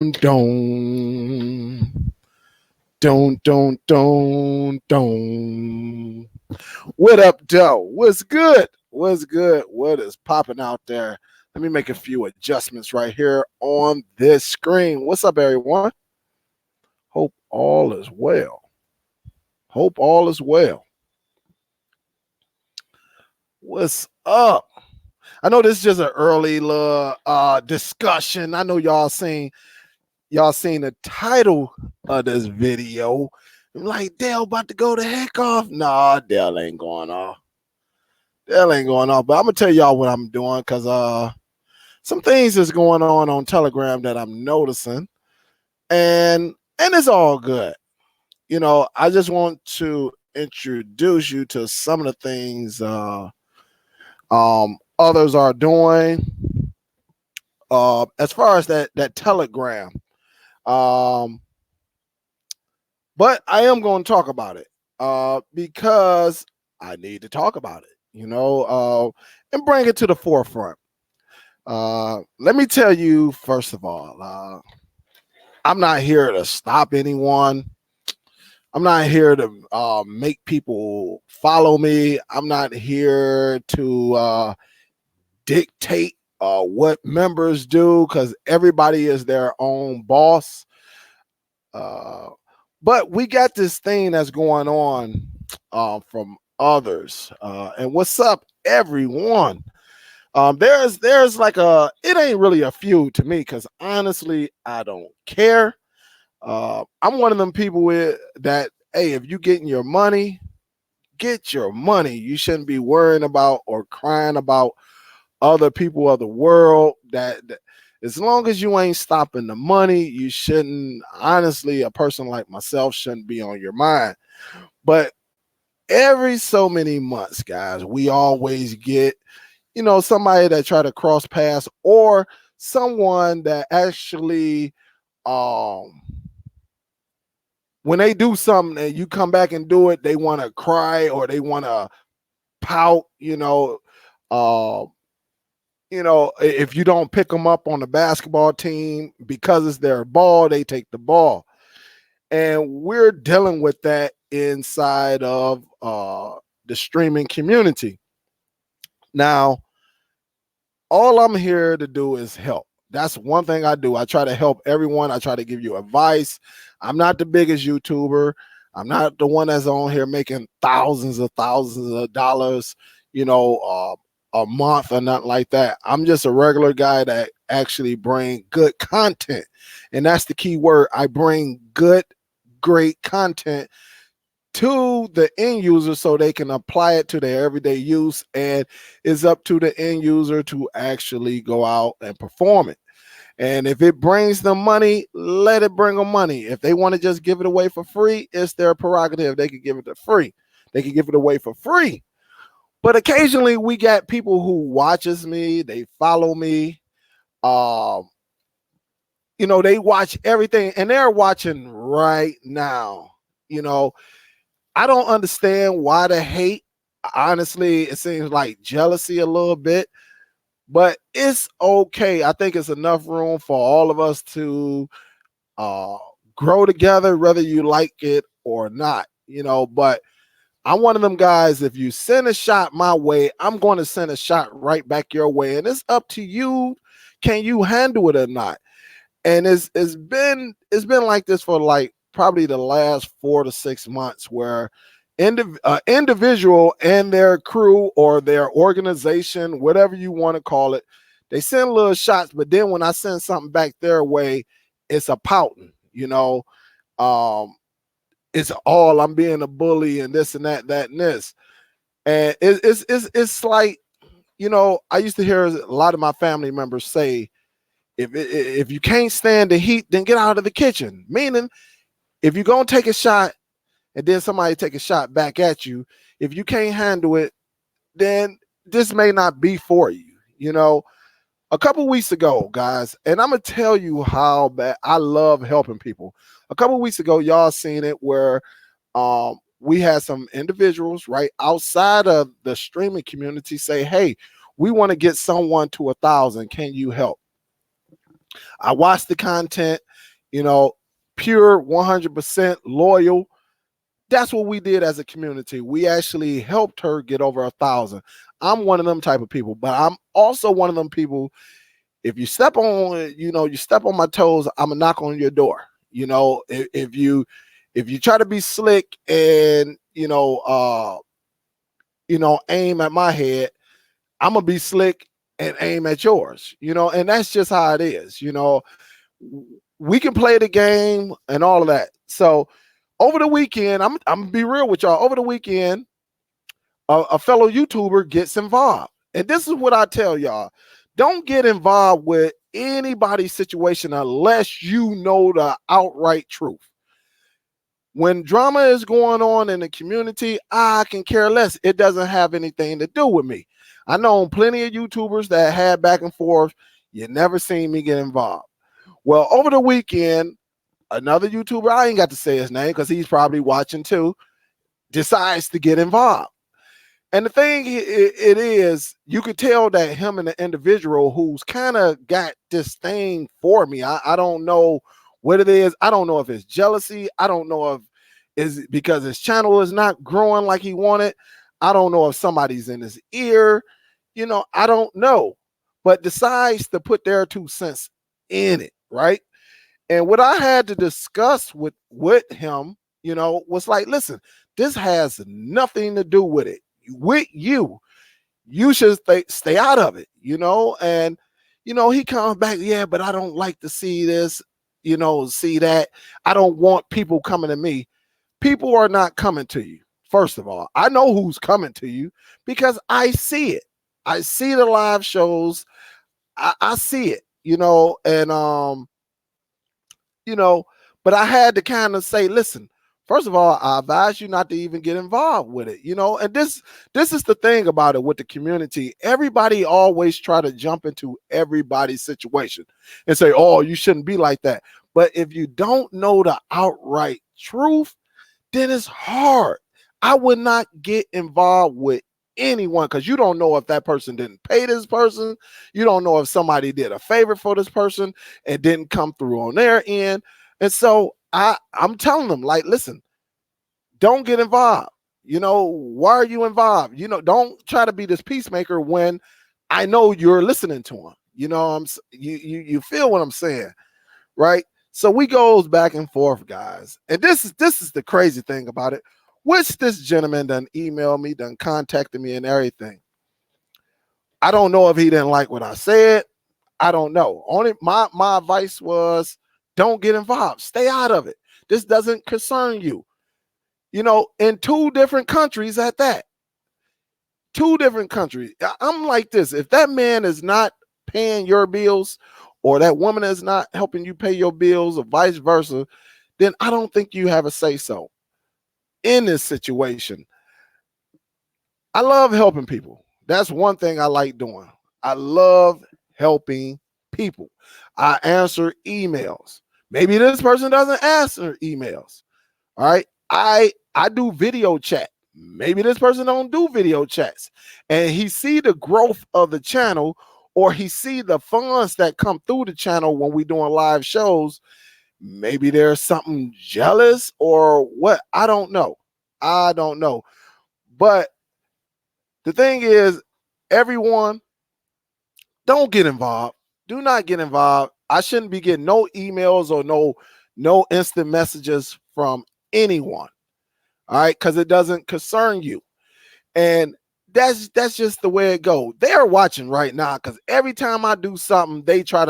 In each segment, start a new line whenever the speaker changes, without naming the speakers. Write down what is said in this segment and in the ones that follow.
Don't, don't. What up, Joe? What's good? What's good? What is popping out there? Let me make a few adjustments right here on this screen. What's up, everyone? Hope all is well. Hope all is well. What's up? I know this is just an early little discussion. I know y'all seen the title of this video. I'm like, Dale about to go the heck off. Nah, Dale ain't going off. Dale ain't going off. But I'm gonna tell y'all what I'm doing because some things is going on Telegram that I'm noticing, and it's all good. I just want to introduce you to some of the things others are doing. As far as that Telegram. Um, but I am going to talk about it because I need to talk about it, and bring it to the forefront. Let me tell you, first of all, I'm not here to stop anyone. I'm not here to make people follow me. I'm not here to dictate what members do because everybody is their own boss. But we got this thing that's going on from others. And what's up, everyone? There's like it ain't really a feud to me because honestly, I don't care. I'm one of them people that, hey, if you getting your money, get your money. You shouldn't be worrying about or crying about other people of the world that as long as you ain't stopping the money, you shouldn't, honestly, a person like myself shouldn't be on your mind. But every so many months, guys, we always get, somebody that try to cross paths or someone that actually, when they do something and you come back and do it, they want to cry or they want to pout, if you don't pick them up on the basketball team because it's their ball, they take the ball. And we're dealing with that inside of the streaming community. Now, all I'm here to do is help. That's one thing I do. I try to help everyone. I try to give you advice. I'm not the biggest YouTuber. I'm not the one that's on here making thousands of dollars, a month or nothing like that. I'm just a regular guy that actually bring good content. And that's the key word. I bring good, great content to the end user so they can apply it to their everyday use. And it's up to the end user to actually go out and perform it. And if it brings them money, let it bring them money. If they want to just give it away for free, it's their prerogative. They can give it for free. They can give it away for free. But occasionally we got people who watches me, they follow me, they watch everything and they're watching right now. I don't understand why the hate. Honestly, it seems like jealousy a little bit, but it's okay. I think it's enough room for all of us to grow together, whether you like it or not, but I'm one of them guys. If you send a shot my way, I'm going to send a shot right back your way. And it's up to you. Can you handle it or not? And it's been like this for like probably the last 4 to 6 months where individual and their crew or their organization, whatever you want to call it, they send little shots. But then when I send something back their way, it's a pouting, it's all I'm being a bully and this and that and this. And it's like, I used to hear a lot of my family members say, if you can't stand the heat, then get out of the kitchen. Meaning, if you're going to take a shot and then somebody take a shot back at you, if you can't handle it, then this may not be for you. A couple weeks ago, guys, and I'm going to tell you how bad I love helping people. A couple weeks ago, y'all seen it where we had some individuals right outside of the streaming community say, hey, we want to get someone to 1,000. Can you help? I watched the content you know, pure 100% loyal. That's what we did as a community. We actually helped her get over 1,000. I'm one of them type of people, but I'm also one of them people. If you step on, you step on my toes, I'm gonna knock on your door. If you try to be slick and aim at my head, I'm gonna be slick and aim at yours. And that's just how it is. We can play the game and all of that. So over the weekend, I'm gonna be real with y'all. Over the weekend, a fellow YouTuber gets involved. And this is what I tell y'all. Don't get involved with anybody's situation unless you know the outright truth. When drama is going on in the community, I can care less. It doesn't have anything to do with me. I know plenty of YouTubers that had back and forth. You never seen me get involved. Well, over the weekend, another YouTuber, I ain't got to say his name because he's probably watching too, decides to get involved. And the thing it is, you could tell that him and the individual who's kind of got this thing for me. I don't know what it is. I don't know if it's jealousy. I don't know if it's because his channel is not growing like he wanted. I don't know if somebody's in his ear. I don't know. But decides to put their 2 cents in it, right? And what I had to discuss with him, was like, listen, this has nothing to do with it. With you should stay out of it, and he comes back, yeah, but I don't like to see this, see that. I don't want people coming to me. People are not coming to you. First of all, I know who's coming to you because I see it. I see the live shows. I see it, and but I had to kind of say, listen, first of all, I advise you not to even get involved with it, and this is the thing about it with the community. Everybody always try to jump into everybody's situation and say, oh, you shouldn't be like that. But if you don't know the outright truth, then it's hard. I would not get involved with anyone because you don't know if that person didn't pay this person. You don't know if somebody did a favor for this person and didn't come through on their end. And so I'm telling them, like, listen, don't get involved. Why are you involved? Don't try to be this peacemaker when I know you're listening to him. You feel what I'm saying, right? So we goes back and forth, guys. And this is the crazy thing about it. Which this gentleman done emailed me, done contacted me and everything. I don't know if he didn't like what I said. I don't know. Only my advice was don't get involved. Stay out of it. This doesn't concern you. In 2 different countries at that. 2 different countries. I'm like this. If that man is not paying your bills or that woman is not helping you pay your bills or vice versa, then I don't think you have a say-so in this situation. I love helping people. That's one thing I like doing. I love helping people. I answer emails. Maybe this person doesn't answer emails. All right. I do video chat. Maybe this person don't do video chats. And he see the growth of the channel, or he see the funds that come through the channel when we doing live shows. Maybe there's something jealous or what. I don't know. But the thing is, everyone, don't get involved. Do not get involved. I shouldn't be getting no emails or no instant messages from anyone. All right, because it doesn't concern you. And that's just the way it goes. They're watching right now because every time I do something, they try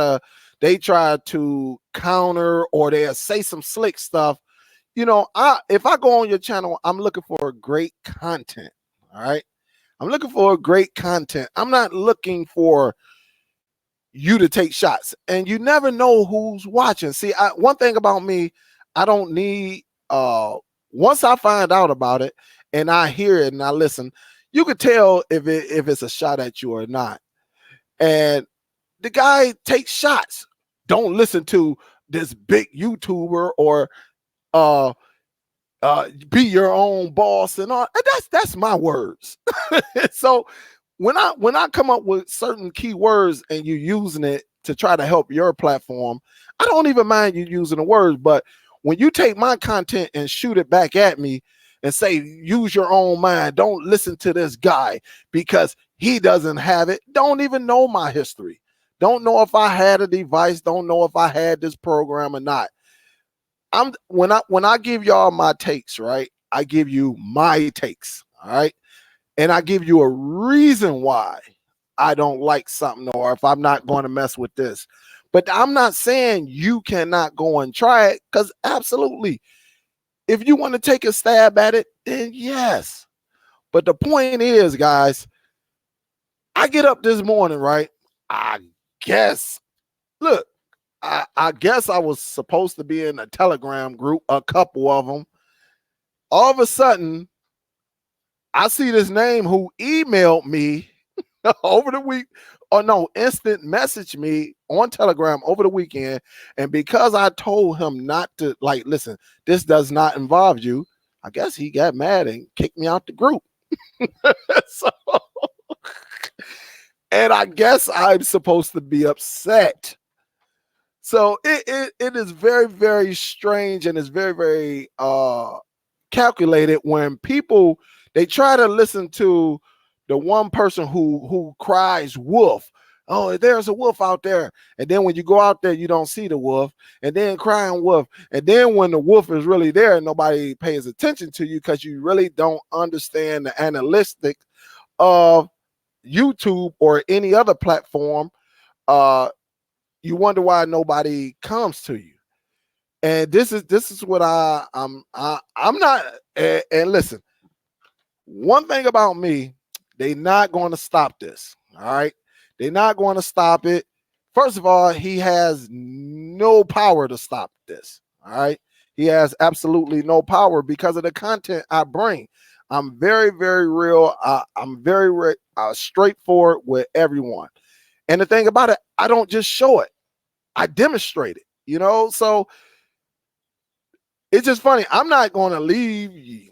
to counter or they say some slick stuff. If I go on your channel, I'm looking for great content. All right. I'm looking for great content. I'm not looking for you to take shots. And you never know who's watching. See, one thing about me, I don't need once I find out about it and I hear it and I listen, you can tell if it's a shot at you or not. And the guy takes shots. Don't listen to this big YouTuber or be your own boss and all. That's my words. So when I come up with certain keywords and you're using it to try to help your platform, I don't even mind you using the words, but when you take my content and shoot it back at me and say, use your own mind, don't listen to this guy because he doesn't have it, don't even know my history, don't know if I had a device, don't know if I had this program or not. When I give y'all my takes, right? I give you my takes, all right? And I give you a reason why I don't like something, or if I'm not going to mess with this. But I'm not saying you cannot go and try it, because absolutely, if you want to take a stab at it, then yes. But the point is, guys, I get up this morning, right? I guess, look, I guess I was supposed to be in a Telegram group, a couple of them. All of a sudden, I see this name who emailed me over the week, or no, instant message me on Telegram over the weekend. And because I told him not to, like, listen, this does not involve you, I guess he got mad and kicked me out the group. So, and I guess I'm supposed to be upset. So it is very, very strange, and it's very, very calculated when people, they try to listen to the one person who cries wolf. Oh, there's a wolf out there. And then when you go out there, you don't see the wolf, and then crying wolf. And then when the wolf is really there, nobody pays attention to you because you really don't understand the analytics of YouTube or any other platform. You wonder why nobody comes to you. And this is what I'm not. And listen, one thing about me, they not going to stop this. All right, they're not going to stop it. First of all, he has no power to stop this. All right, he has absolutely no power because of the content I bring. I'm very, very real. I'm very straightforward with everyone. And the thing about it, I don't just show it, I demonstrate it, you know? So it's just funny. I'm not going to leave.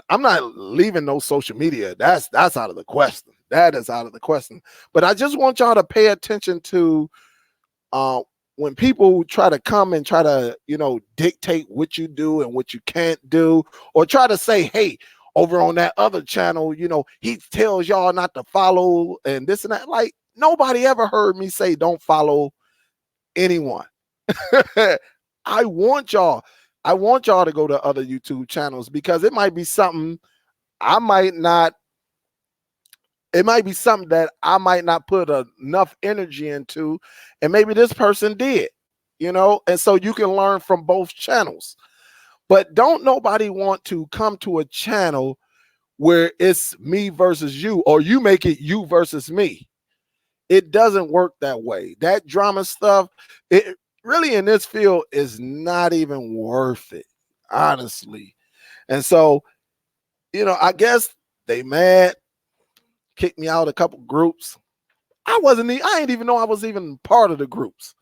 I'm not leaving no social media. That's out of the question. That is out of the question. But I just want y'all to pay attention to when people try to come and try to, dictate what you do and what you can't do, or try to say, hey, over on that other channel, he tells y'all not to follow and this and that. Like, nobody ever heard me say don't follow anyone. I want y'all to go to other YouTube channels, because it might be something it might be something that I might not put enough energy into, and maybe this person did, and so you can learn from both channels. But don't nobody want to come to a channel where it's me versus you, or you make it you versus me. It doesn't work that way. That drama stuff, it really in this field is not even worth it, honestly. And so, I guess they mad, kicked me out a couple groups. I ain't even know I was even part of the groups.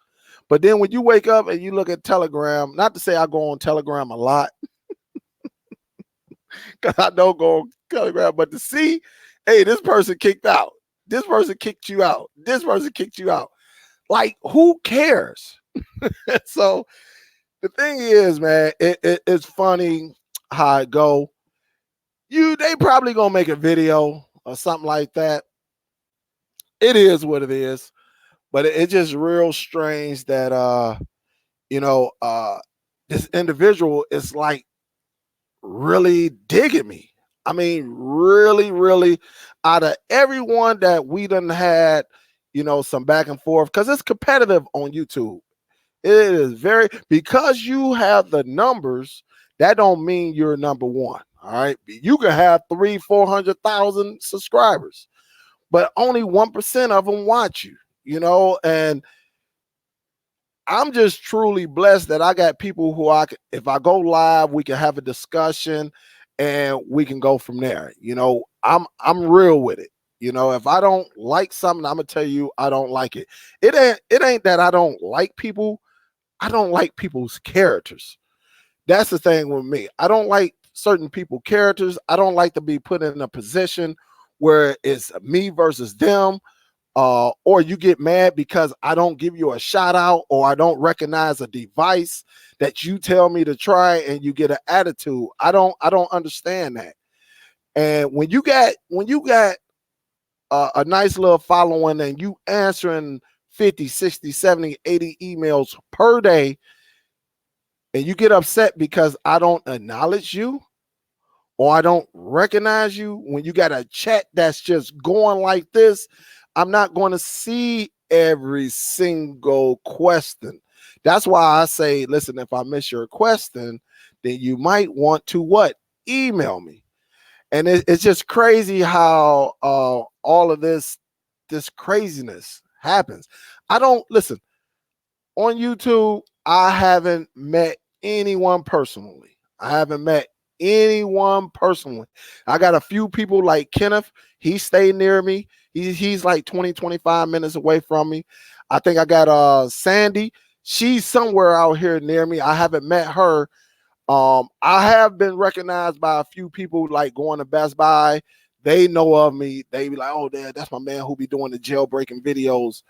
But then when you wake up and you look at Telegram, not to say I go on Telegram a lot, because I don't go on Telegram, but to see, hey, this person kicked out. This person kicked you out. This person kicked you out. Like, who cares? So the thing is, man, it's funny how it go. They probably gonna make a video or something like that. It is what it is. But it's just real strange that this individual is like really digging me. I mean, really, really, out of everyone that we done had, some back and forth, because it's competitive on YouTube. It is because you have the numbers, that don't mean you're number one. All right. You can have 300,000-400,000 subscribers, but only 1% of them watch you, and I'm just truly blessed that I got people who if I go live, we can have a discussion and we can go from there. I'm real with it. If I don't like something, I'm gonna tell you I don't like it. It ain't that I don't like people. I don't like people's characters. That's the thing with me. I don't like certain people's characters. I don't like to be put in a position where it's me versus them, or you get mad because I don't give you a shout out or I don't recognize a device that you tell me to try, and you get an attitude. I don't understand that. And when you got a nice little following and you answering 50, 60, 70, 80 emails per day, and you get upset because I don't acknowledge you or I don't recognize you, when you got a chat that's just going like this, I'm not going to see every single question. That's why I say, listen, if I miss your question, then you might want to what? Email me. And it's just crazy how all of this craziness happens. I don't listen on YouTube. I haven't met anyone personally. I haven't met anyone personally. I got a few people like Kenneth. He stayed near me. He's like 20, 25 minutes away from me. I think I got Sandy. She's somewhere out here near me. I haven't met her. I have been recognized by a few people like going to Best Buy. They know of me. They be like, oh, Dad, that's my man who be doing the jailbreaking videos.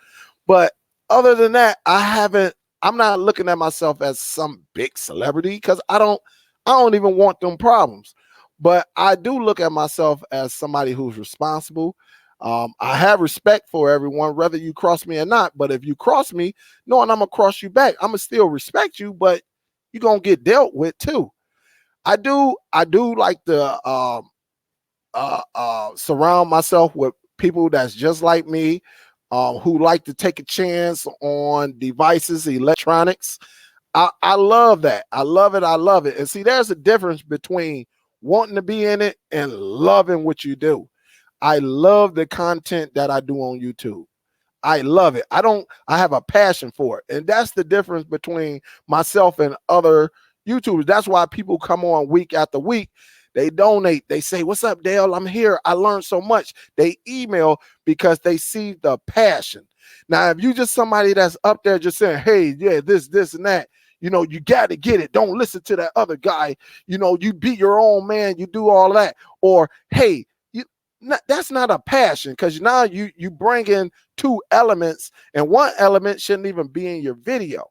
But other than that, I'm not looking at myself as some big celebrity because I don't even want them problems. But I do look at myself as somebody who's responsible. I have respect for everyone, whether you cross me or not. But if you cross me, knowing I'm gonna cross you back, I'm gonna still respect you, but you're gonna get dealt with too. I do like to surround myself with people that's just like me, who like to take a chance on devices, electronics. I love that. I love it. I love it. And see, there's a difference between wanting to be in it and loving what you do. I love the content that I do on YouTube. I love it. I have a passion for it. And that's the difference between myself and other YouTubers. That's why people come on week after week. They donate. They say, what's up, Dale? I'm here. I learned so much. They email because they see the passion. Now, if you just somebody that's up there just saying, hey, yeah, this, and that, you got to get it. Don't listen to that other guy. You be your own man. You do all that. Or, hey, that's not a passion, because now you bring in two elements, and one element shouldn't even be in your video.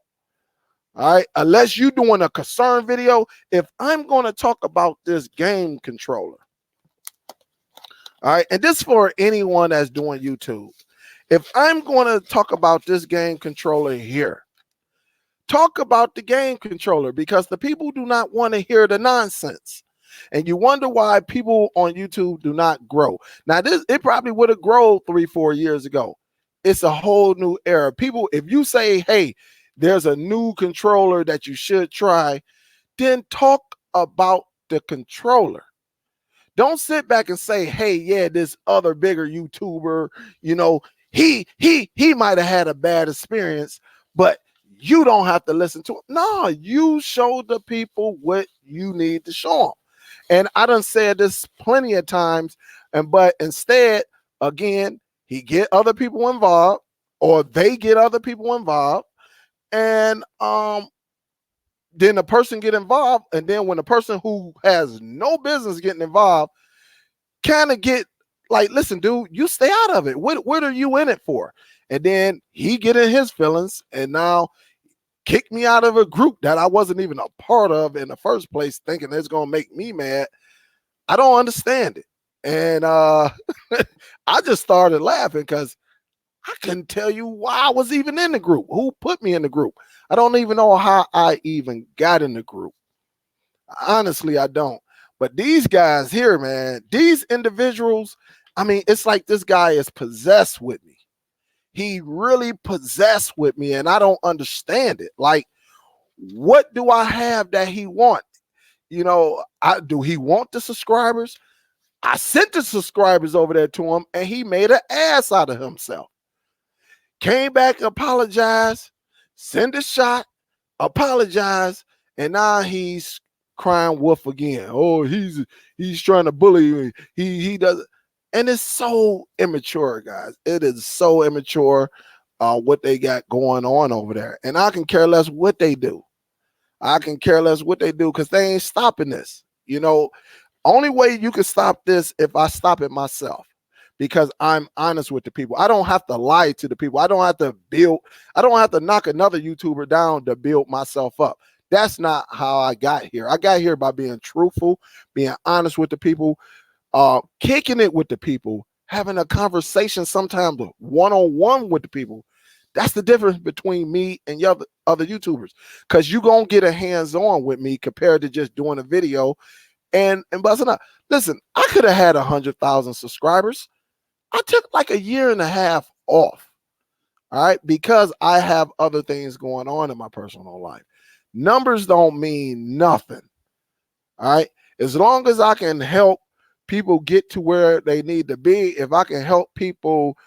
All right, unless you're doing a concern video. If I'm going to talk about this game controller, all right, and this for anyone that's doing YouTube, if I'm going to talk about this game controller here, talk about the game controller, because the people do not want to hear the nonsense. And you wonder why people on YouTube do not grow. Now, it probably would have grown 3-4 years ago. It's a whole new era. People, if you say, hey, there's a new controller that you should try, then talk about the controller. Don't sit back and say, hey, yeah, this other bigger YouTuber, he might have had a bad experience, but you don't have to listen to it. No, you show the people what you need to show them. And I done said this plenty of times, but instead, again, he get other people involved, or they get other people involved, and then the person get involved, and then when the person who has no business getting involved kind of get like, listen, dude, you stay out of it. What are you in it for? And then he get in his feelings, and now kick me out of a group that I wasn't even a part of in the first place, thinking it's going to make me mad. I don't understand it. And I just started laughing because I couldn't tell you why I was even in the group. Who put me in the group? I don't even know how I even got in the group. Honestly, I don't. But these guys here, man, these individuals, I mean, it's like this guy is possessed with me. He really possessed with me, and I don't understand it. Like, what do I have that he want? Do he want the subscribers? I sent the subscribers over there to him, and he made an ass out of himself. Came back, apologized, send a shot, apologize, and now he's crying wolf again. Oh, he's trying to bully me. He does. And it's so immature, guys. It is so immature what they got going on over there. And I can care less what they do. I can care less what they do, because they ain't stopping this. Only way you can stop this if I stop it myself. because I'm honest with the people. I don't have to lie to the people. I don't have to knock another YouTuber down to build myself up. That's not how I got here. I got here by being truthful, being honest with the people, kicking it with the people, having a conversation sometimes one-on-one with the people. That's the difference between me and the other YouTubers, because you're going to get a hands-on with me compared to just doing a video and busting up. Listen, I could have had 100,000 subscribers. I took like a year and a half off, all right, because I have other things going on in my personal life. Numbers don't mean nothing, all right? As long as I can help people get to where they need to be, if I can help people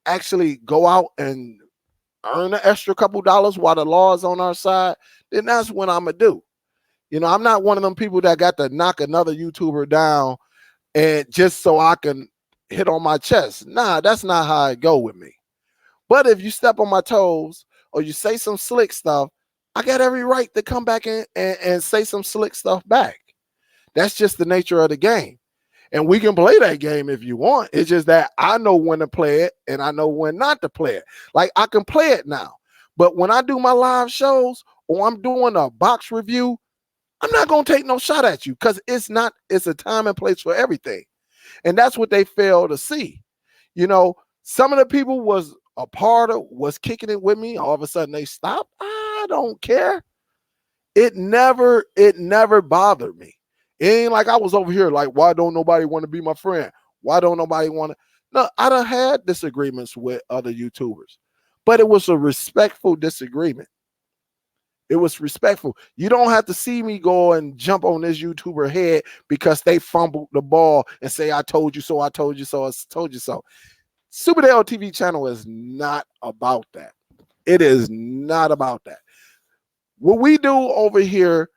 actually go out and earn an extra couple dollars while the law is on our side, then that's what I'm going to do. You know, I'm not one of them people that got to knock another YouTuber down and just so I can hit on my chest. Nah, that's not how it go with me. But if you step on my toes or you say some slick stuff, I got every right to come back in and say some slick stuff back. That's just the nature of the game. And we can play that game if you want. It's just that I know when to play it and I know when not to play it. Like, I can play it now. But when I do my live shows or I'm doing a box review, I'm not going to take no shot at you, because it's a time and place for everything. And that's what they fail to see. You know, some of the people was kicking it with me. All of a sudden they stopped. I don't care. It never bothered me. It ain't like I was over here like, why don't nobody want to be my friend? Why don't nobody want to? No, I done had disagreements with other YouTubers, but it was a respectful disagreement. It was respectful. You don't have to see me go and jump on this YouTuber head because they fumbled the ball and say, I told you so, I told you so, I told you so. SUPERDELL-TV channel is not about that. It is not about that. What we do over here,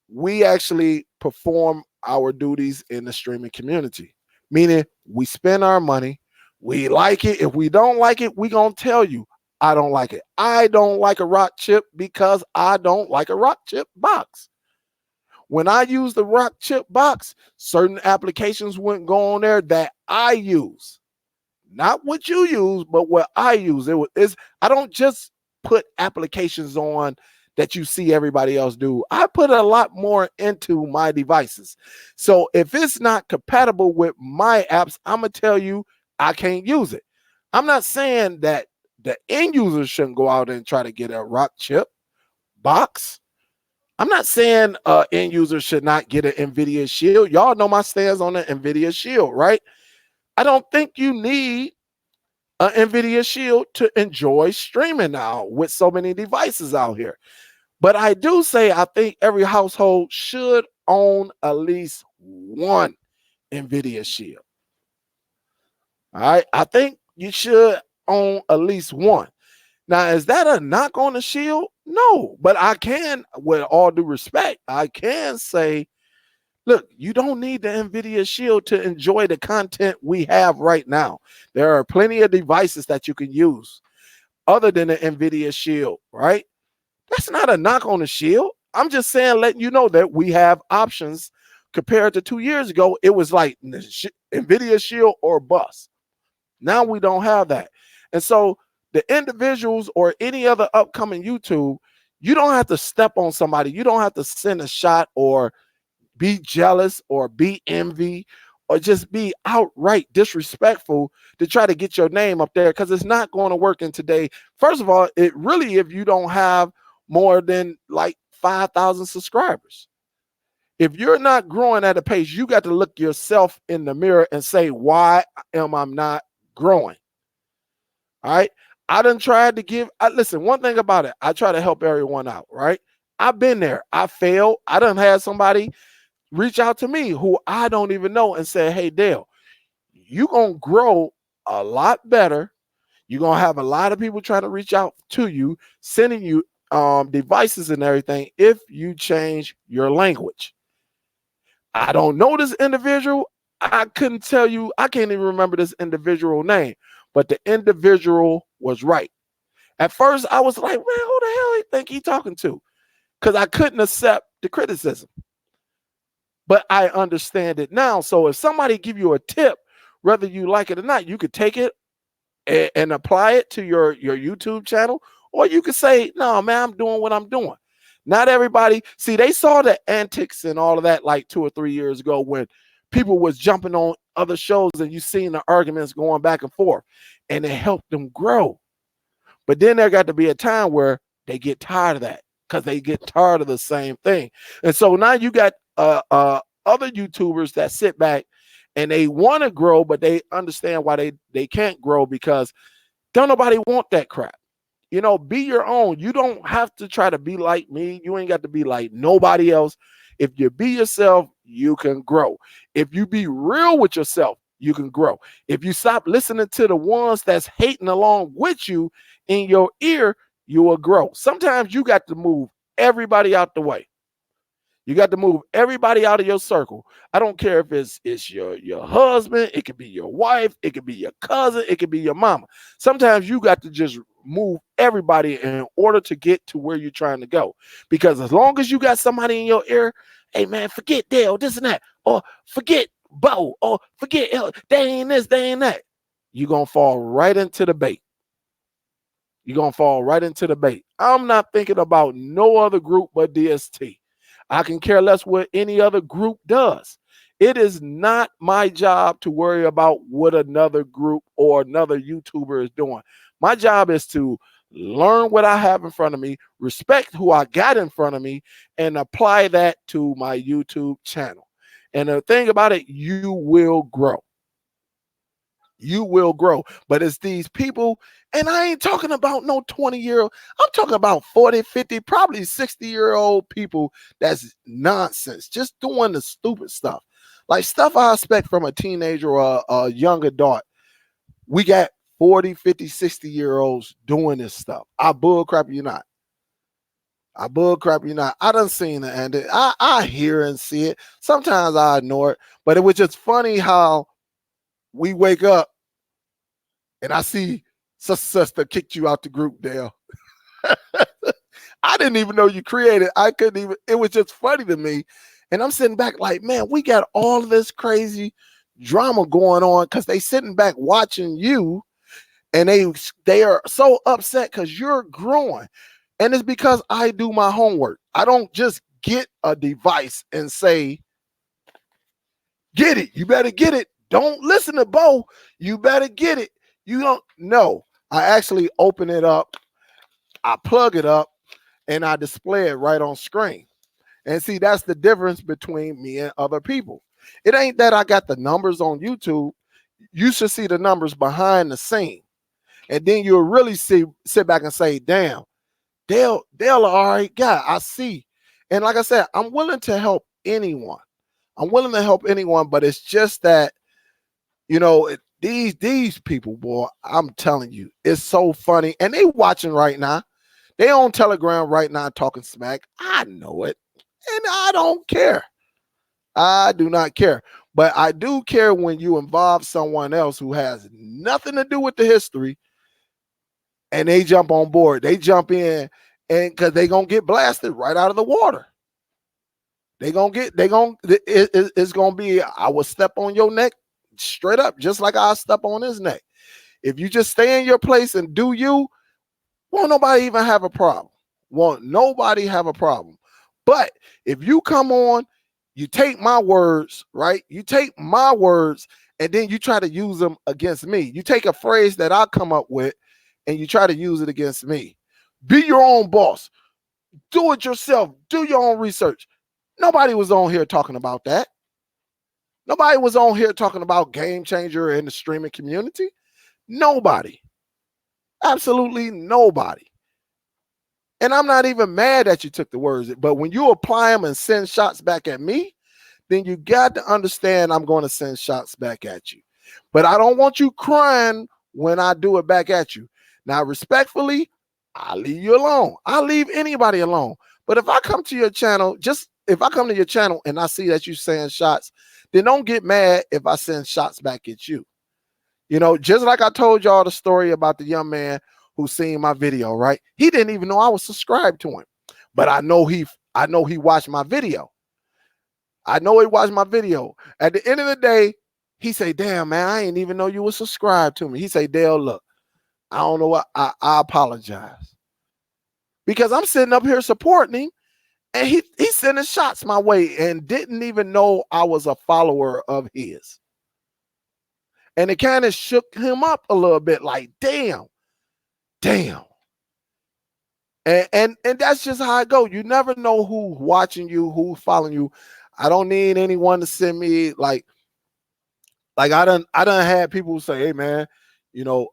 we actually perform our duties in the streaming community, meaning we spend our money. We like it. If we don't like it, we gonna tell you, I don't like it. I don't like a rock chip because I don't like a rock chip box. When I use the rock chip box, certain applications wouldn't go on there that I use. Not what you use, but what I use. I don't just put applications on that you see everybody else do. I put a lot more into my devices. So if it's not compatible with my apps, I'm going to tell you I can't use it. I'm not saying that the end user shouldn't go out and try to get a rock chip box. I'm not saying end user should not get an NVIDIA Shield. Y'all know my stance on the NVIDIA Shield, right? I don't think you need an NVIDIA Shield to enjoy streaming now with so many devices out here. But I do say I think every household should own at least one NVIDIA Shield. All right. I think you should own at least one. Now, is that a knock on the Shield? No, but I can, with all due respect, I can say, look, you don't need the NVIDIA Shield to enjoy the content we have right now. There are plenty of devices that you can use other than the NVIDIA Shield, right? That's not a knock on the Shield. I'm just saying, letting you know that we have options compared to 2 years ago. It was like NVIDIA Shield or bust. Now we don't have that. And so the individuals or any other upcoming YouTube, you don't have to step on somebody. You don't have to send a shot or be jealous or be envy or just be outright disrespectful to try to get your name up there, because it's not going to work in today. First of all, it really, if you don't have more than like 5,000 subscribers, if you're not growing at a pace, you got to look yourself in the mirror and say, why am I not growing? All right. I done tried to listen, one thing about it, I try to help everyone out, right? I've been there. I failed. I done had somebody reach out to me who I don't even know and say, hey, Dale, you're going to grow a lot better. You're going to have a lot of people trying to reach out to you, sending you devices and everything if you change your language. I don't know this individual. I couldn't tell you. I can't even remember this individual name, but the individual was right. At first, I was like, man, who the hell you think he talking to? Because I couldn't accept the criticism. But I understand it now. So if somebody give you a tip whether you like it or not. You could take it and apply it to your YouTube channel, or you could say, no, man, I'm doing what I'm doing. Not everybody, see, they saw the antics and all of that like 2 or 3 years ago when people was jumping on other shows and you seen the arguments going back and forth, and it helped them grow. But then there got to be a time where they get tired of that because they get tired of the same thing. And so now you got other YouTubers that sit back and they want to grow, but they understand why they can't grow because don't nobody want that crap. You know, be your own. You don't have to try to be like me. You ain't got to be like nobody else. If you be yourself, you can grow. If you be real with yourself, you can grow. If you stop listening to the ones that's hating along with you in your ear, you will grow. Sometimes you got to move everybody out the way. You got to move everybody out of your circle. I don't care if it's your husband, it could be your wife, it could be your cousin, it could be your mama. Sometimes you got to just move everybody in order to get to where you're trying to go. Because as long as you got somebody in your ear, hey man, forget Dale, this and that, or forget Bo, or forget they ain't this, they ain't that, you're gonna fall right into the bait. You're gonna fall right into the bait. I'm not thinking about no other group but DST. I can care less what any other group does. It is not my job to worry about what another group or another YouTuber is doing. My job is to learn what I have in front of me, respect who I got in front of me, and apply that to my YouTube channel. And the thing about it, you will grow. You will grow. But it's these people, and I ain't talking about no 20-year-old. I'm talking about 40, 50, probably 60-year-old people that's nonsense, just doing the stupid stuff. Like stuff I expect from a teenager or a young adult. We got 40, 50, 60-year-olds doing this stuff. I bullcrap you not. I bullcrap you not. I done seen it, and I hear and see it. Sometimes I ignore it, but it was just funny how we wake up and I see sister kicked you out the group, Dale. I didn't even know you created. I couldn't even. It was just funny to me. And I'm sitting back like, man, we got all of this crazy drama going on because they sitting back watching you, and they are so upset because you're growing. And it's because I do my homework. I don't just get a device and say, get it. You better get it. Don't listen to Bo. You better get it. You don't know. I actually open it up, I plug it up, and I display it right on screen. And see, that's the difference between me and other people. It ain't that I got the numbers on YouTube. You should see the numbers behind the scene. And then you'll really sit back and say, damn, Dale all right guy, I see. And like I said, I'm willing to help anyone. I'm willing to help anyone, but it's just that, you know, these people, boy, I'm telling you, it's so funny. And they watching right now. They on Telegram right now talking smack. I know it. And I don't care. I do not care. But I do care when you involve someone else who has nothing to do with the history and they jump on board. They jump in, and because they gonna get blasted right out of the water. It's gonna be, I will step on your neck straight up, just like I step on his neck. If you just stay in your place and do you, won't nobody even have a problem. Won't nobody have a problem. But if you come on, you take my words, right? You take my words and then you try to use them against me. You take a phrase that I come up with and you try to use it against me. Be your own boss. Do it yourself. Do your own research. Nobody was on here talking about that. Nobody was on here talking about game changer in the streaming community. Nobody. Absolutely nobody. And I'm not even mad that you took the words, but when you apply them and send shots back at me, then you got to understand I'm going to send shots back at you. But I don't want you crying when I do it back at you. Now, respectfully, I'll leave you alone. I'll leave anybody alone. But if I come to your channel, if I come to your channel and I see that you send shots, then don't get mad if I send shots back at you. You know, just like I told y'all the story about the young man who seen my video, right? He didn't even know I was subscribed to him. But I know he watched my video. I know he watched my video. At the end of the day, He say, damn, man, I ain't even know you were subscribed to me. He say, Dale, look, I don't know what, I apologize. Because I'm sitting up here supporting him, and he's sending shots my way and didn't even know I was a follower of his. And it kind of shook him up a little bit, like, damn. And that's just how it goes. You never know who's watching you, who's following you. I don't need anyone to send me like I done had people who say, hey man, you know,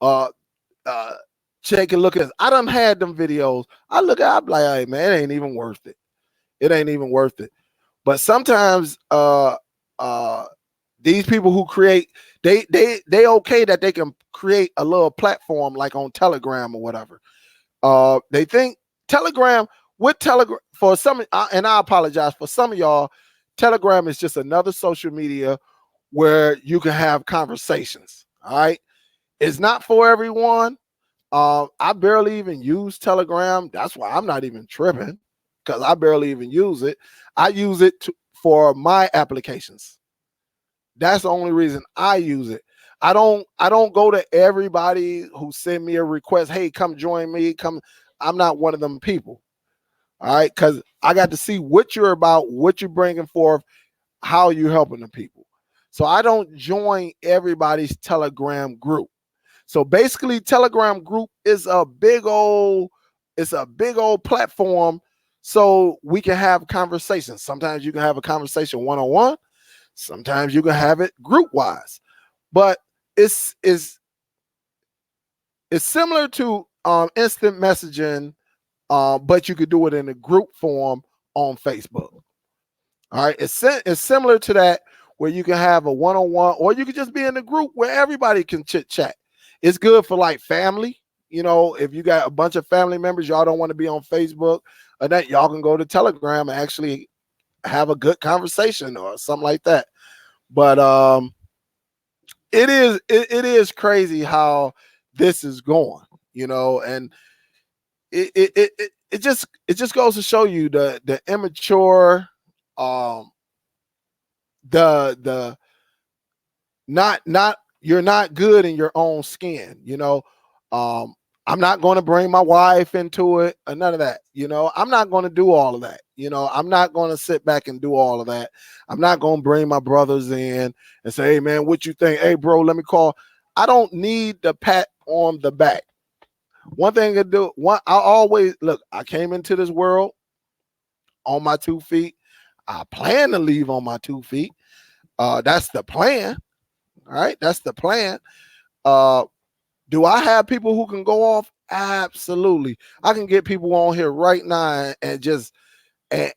check and look at this. I done had them videos. I look at, I'm like, hey man, it ain't even worth it. It ain't even worth it. But sometimes these people who create, they okay that they can create a little platform like on Telegram or whatever. They think Telegram, with Telegram, for some, and I apologize for some of y'all, Telegram is just another social media where you can have conversations. All right. It's not for everyone. I barely even use Telegram. That's why I'm not even tripping, because I barely even use it. I use it for my applications. That's the only reason I use it. I don't go to everybody who send me a request, hey, come join me, come. I'm not one of them people. All right, because I got to see what you're about, what you're bringing forth, how you're helping the people. So I don't join everybody's Telegram group. So basically, Telegram group is a big old platform, so we can have conversations. Sometimes you can have a conversation one-on-one. Sometimes you can have it group-wise. But it's similar to instant messaging, but you could do it in a group form on Facebook. All right, it's similar to that, where you can have a one-on-one, or you can just be in a group where everybody can chit chat. It's good for like family. You know, if you got a bunch of family members, y'all don't want to be on Facebook, or that, y'all can go to Telegram and actually have a good conversation or something like that. But it is crazy how this is going, you know, and it just goes to show you the immature, the not you're not good in your own skin, you know. I'm not going to bring my wife into it or none of that, you know. I'm not going to do all of that, you know. I'm not going to sit back and do all of that. I'm not going to bring my brothers in and say, hey man, what you think? Hey bro, let me call. I don't need the pat on the back. One thing to do, I always look, I came into this world on my 2 feet. I plan to leave on my 2 feet. That's the plan. All right, that's the plan. Do I have people who can go off? Absolutely. I can get people on here right now and just make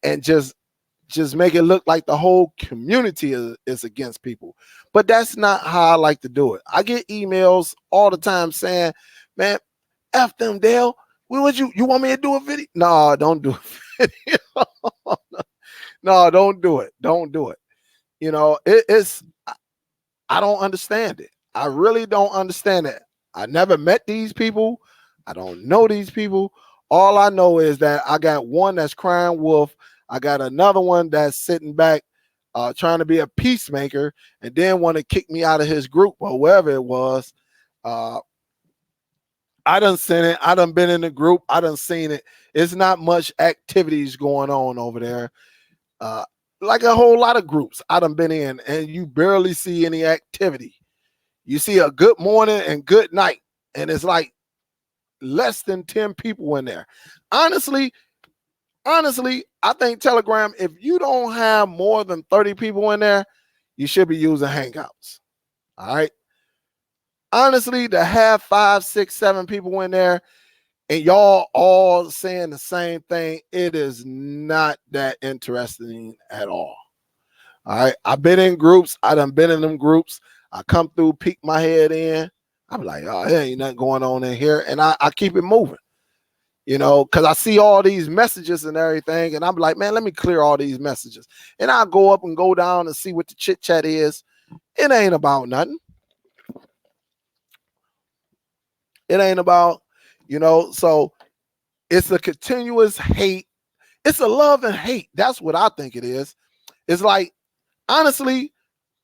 it look like the whole community is against people. But that's not how I like to do it. I get emails all the time saying, man, F them, Dale. What you want me to do a video? No, don't do a video. No, don't do it. Don't do it. You know, it's I don't understand it. I really don't understand it. I never met these people. I don't know these people. All I know is that I got one that's crying wolf. I got another one that's sitting back trying to be a peacemaker, and then want to kick me out of his group or wherever it was. I done seen it. I done been in the group. I done seen it. It's not much activities going on over there. Like a whole lot of groups I done been in, and you barely see any activity. You see a good morning and good night, and it's like less than 10 people in there. Honestly, I think Telegram, if you don't have more than 30 people in there, you should be using Hangouts. All right. Honestly, to have 5, 6, 7 people in there and y'all all saying the same thing, it is not that interesting at all. All right. I've been in groups. I done been in them groups. I come through, peek my head in. I'm like, oh, there ain't nothing going on in here. And I keep it moving, you know, because I see all these messages and everything. And I'm like, man, let me clear all these messages. And I go up and go down and see what the chit chat is. It ain't about nothing. It ain't about, you know, so it's a continuous hate. It's a love and hate. That's what I think it is. It's like, honestly,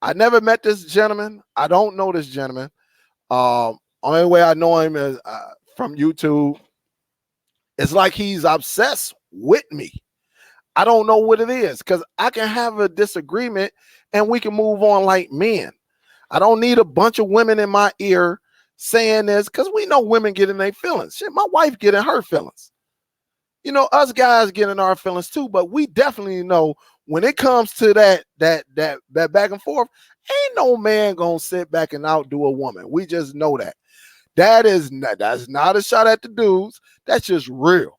I never met this gentleman. I don't know this gentleman. Only way I know him is from YouTube. It's like he's obsessed with me. I don't know what it is, because I can have a disagreement and we can move on like men. I don't need a bunch of women in my ear saying this, because we know women get in their feelings. Shit, my wife get in her feelings. You know, us guys get in our feelings too, but we definitely know when it comes to that back and forth, ain't no man gonna sit back and outdo a woman. We just know that. That's not a shot at the dudes. That's just real.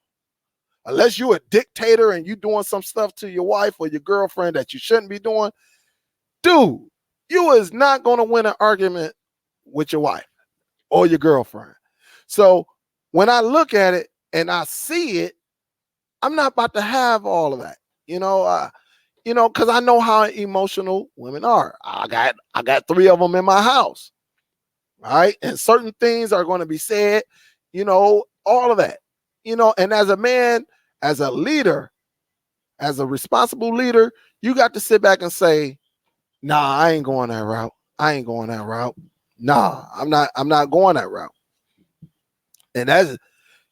Unless you're a dictator and you doing some stuff to your wife or your girlfriend that you shouldn't be doing, dude, you is not going to win an argument with your wife or your girlfriend. So when I look at it and I see it, I'm not about to have all of that, because I know how emotional women are. I got 3 of them in my house, right? And certain things are going to be said, all of that, and as a man, as a leader, as a responsible leader, you got to sit back and say, nah, I ain't going that route. I ain't going that route. Nah, I'm not going that route. And that's,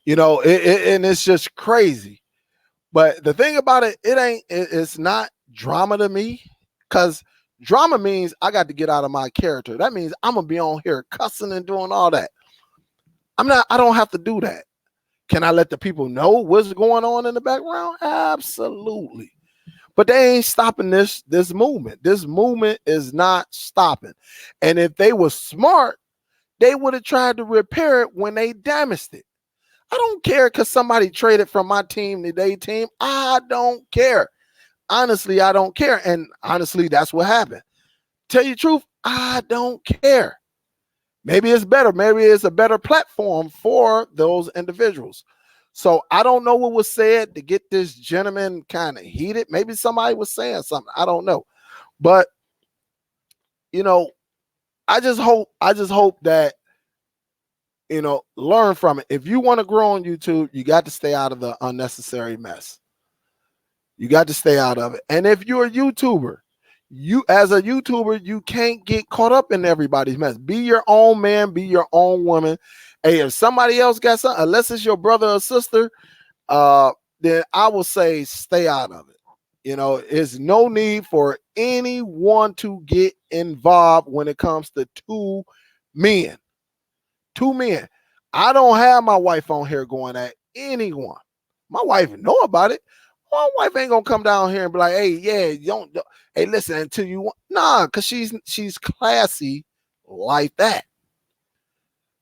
and it's just crazy. But the thing about it, it's not drama to me, because drama means I got to get out of my character. That means I'm going to be on here cussing and doing all that. I don't have to do that. Can I let the people know what's going on in the background? Absolutely. But they ain't stopping this movement. This movement is not stopping. And if they were smart, they would have tried to repair it when they damaged it. I don't care because somebody traded from my team to their team. I don't care. Honestly, I don't care. And honestly, that's what happened. Tell you the truth, I don't care. Maybe it's better. Maybe it's a better platform for those individuals. So I don't know what was said to get this gentleman kind of heated. Maybe somebody was saying something. I don't know. But, I just hope that, learn from it. If you want to grow on YouTube, you got to stay out of the unnecessary mess. You got to stay out of it. And if you're a YouTuber, as a YouTuber, you can't get caught up in everybody's mess. Be your own man, be your own woman. Hey, if somebody else got something, unless it's your brother or sister, then I will say stay out of it. It's no need for anyone to get involved when it comes to 2 men. 2 men. I don't have my wife on here going at anyone. My wife know about it. My wife ain't gonna come down here and be like, hey, yeah, don't hey, listen, until you want. Nah, because she's classy like that.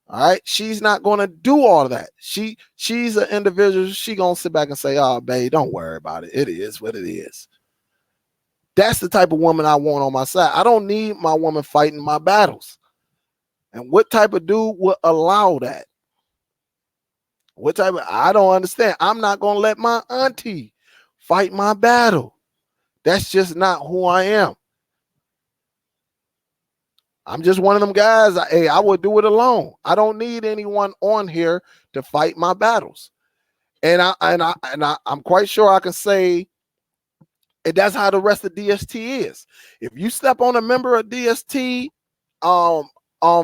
All right. She's not gonna do all of that. She's an individual. She gonna sit back and say, oh, babe, don't worry about it. It is what it is. That's the type of woman I want on my side. I don't need my woman fighting my battles. And what type of dude would allow that? I don't understand. I'm not gonna let my auntie fight my battle. That's just not who I am. I'm just one of them guys. I would do it alone. I don't need anyone on here to fight my battles. And I'm quite sure I can say, and that's how the rest of DST is. If you step on a member of DST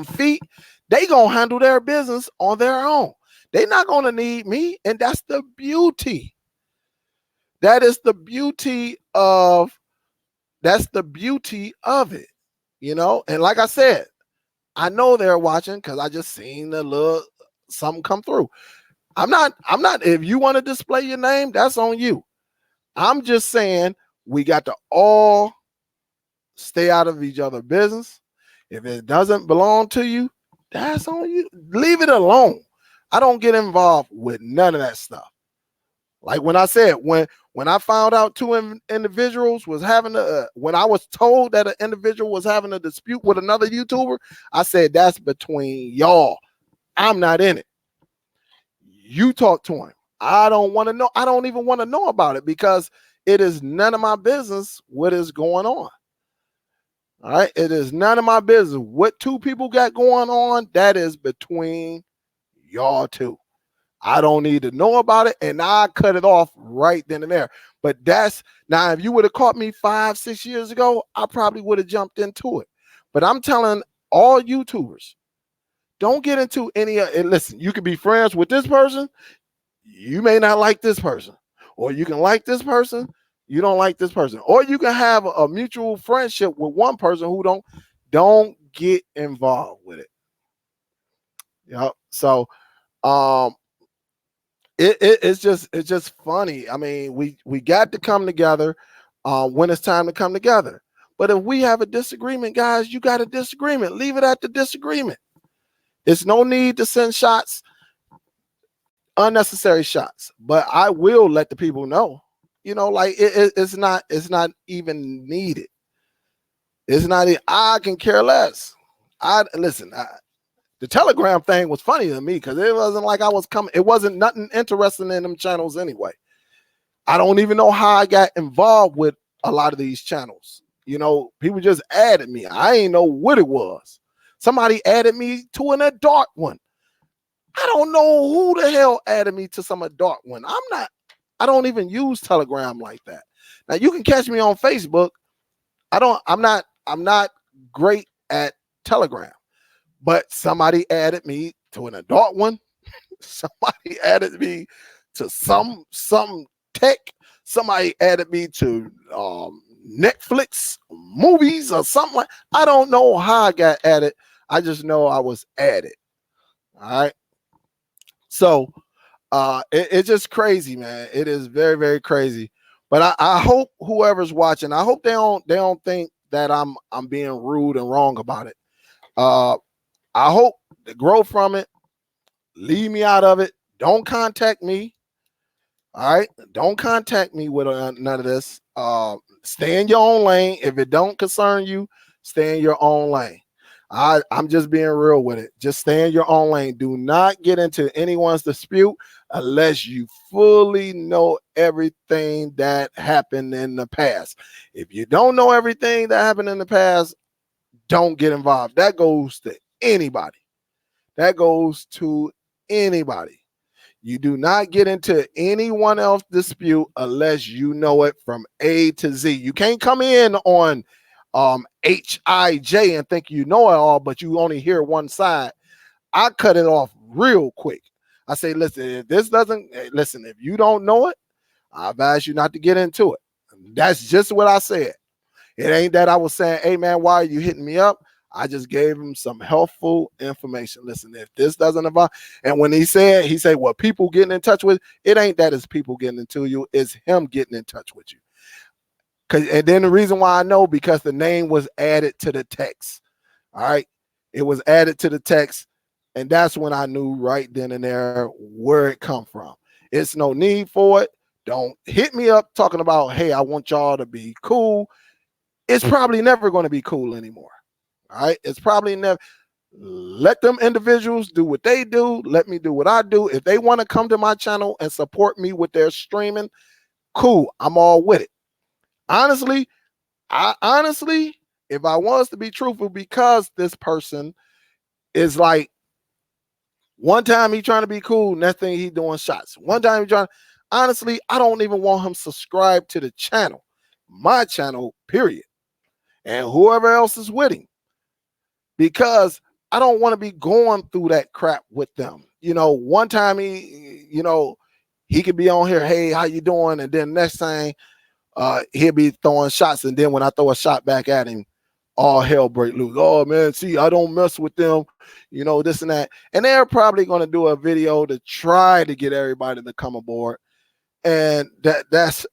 feet, they gonna handle their business on their own. They're not gonna need me, and that's the beauty. That is the beauty of it, And like I said, I know they're watching because I just seen a little something come through. I'm not. If you want to display your name, that's on you. I'm just saying we got to all stay out of each other's business. If it doesn't belong to you, that's on you. Leave it alone. I don't get involved with none of that stuff. Like when I said, when I found out 2 individuals was having when I was told that an individual was having a dispute with another YouTuber, I said, that's between y'all. I'm not in it. You talk to him. I don't want to know. I don't even want to know about it because it is none of my business what is going on. All right. It is none of my business. What 2 people got going on, that is between y'all 2. I don't need to know about it, and I cut it off right then and there. But that's now, if you would have caught me 5, 6 years ago, I probably would have jumped into it. But I'm telling all YouTubers, don't get into any of it. Listen, you can be friends with this person, you may not like this person, or you can like this person, you don't like this person, or you can have a mutual friendship with one person who don't get involved with it. Yeah. So um it's just funny. I mean, we got to come together when it's time to come together. But if we have a disagreement, guys, you got a disagreement. Leave it at the disagreement. It's no need to send shots, unnecessary shots. But I will let the people know. You know, like it's not even needed. It's not. I can care less. I listen. The Telegram thing was funny to me because it wasn't like I was coming. It wasn't nothing interesting in them channels anyway. I don't even know how I got involved with a lot of these channels. You know, people just added me. I ain't know what it was. Somebody added me to an adult one. I don't know who the hell added me to some adult one. I don't even use Telegram like that. Now you can catch me on Facebook. I'm not great at Telegram. But somebody added me to an adult one. Somebody added me to some tech. Somebody added me to Netflix movies or something like. I don't know how I got added. I just know I was added. All right. So it's just crazy, man. It is very, very crazy. But I hope whoever's watching, I hope they don't think that I'm being rude and wrong about it. I hope to grow from it. Leave me out of it. Don't contact me. All right. Don't contact me with none of this. Stay in your own lane. If it don't concern you, stay in your own lane. I'm just being real with it. Just stay in your own lane. Do not get into anyone's dispute unless you fully know everything that happened in the past. If you don't know everything that happened in the past, don't get involved. That goes to anybody. That goes to anybody. You do not get into anyone else's dispute unless you know it from A to Z. You can't come in on HIJ and think you know it all, but you only hear one side. I cut it off real quick. I say, listen, if you don't know it, I advise you not to get into it. That's just what I said. It ain't that I was saying, hey man, why are you hitting me up? I just gave him some helpful information. Listen, if this doesn't involve, and when he said, well, people getting in touch with, it ain't that it's people getting into you, it's him getting in touch with you. And then the reason why I know, because the name was added to the text. All right. It was added to the text. And that's when I knew right then and there where it come from. It's no need for it. Don't hit me up talking about, hey, I want y'all to be cool. It's probably never going to be cool anymore. All right. It's probably never. Let them individuals do what they do. Let me do what I do. If they want to come to my channel and support me with their streaming, cool. I'm all with it. Honestly, if I was to be truthful, because this person is like, one time he trying to be cool, next thing he doing shots. One time he trying. Honestly, I don't even want him subscribed to the channel, my channel, period, and whoever else is with him, because I don't want to be going through that crap with them. You know, one time he could be on here, hey, how you doing? And then next thing, he'll be throwing shots. And then when I throw a shot back at him, all hell break loose. Oh man, see, I don't mess with them, this and that. And they're probably going to do a video to try to get everybody to come aboard. And that's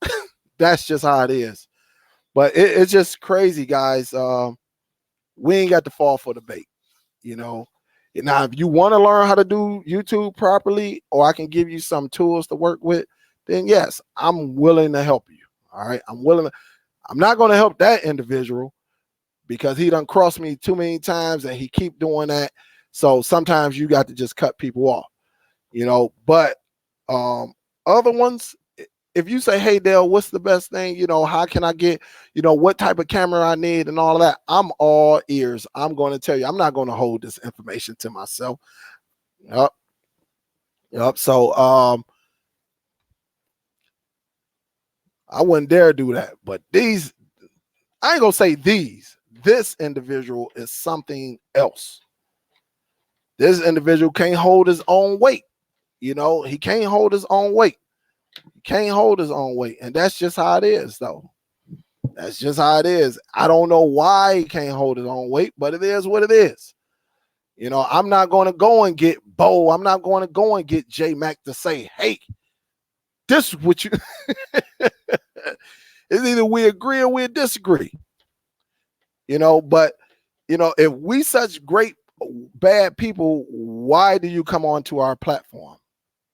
that's just how it is. But it's just crazy, guys. We ain't got to fall for the bait. Now, if you want to learn how to do YouTube properly, or I can give you some tools to work with, then yes, I'm willing to help you. All right. I'm not going to help that individual because he done crossed me too many times and he keep doing that. So sometimes you got to just cut people off, but other ones, if you say, hey, Dale, what's the best thing? How can I get, what type of camera I need and all of that? I'm all ears. I'm going to tell you, I'm not going to hold this information to myself. Yep. So I wouldn't dare do that. But these, I ain't gonna say these. This individual is something else. This individual can't hold his own weight. You know, he can't hold his own weight. He can't hold his own weight. And that's just how it is, though. That's just how it is. I don't know why he can't hold his own weight, but it is what it is. You know, I'm not going to go and get Bo. I'm not going to go and get J Mac to say, hey, this is what you. It's either we agree or we disagree. You know, but, you know, if we such great, bad people, why do you come onto our platform?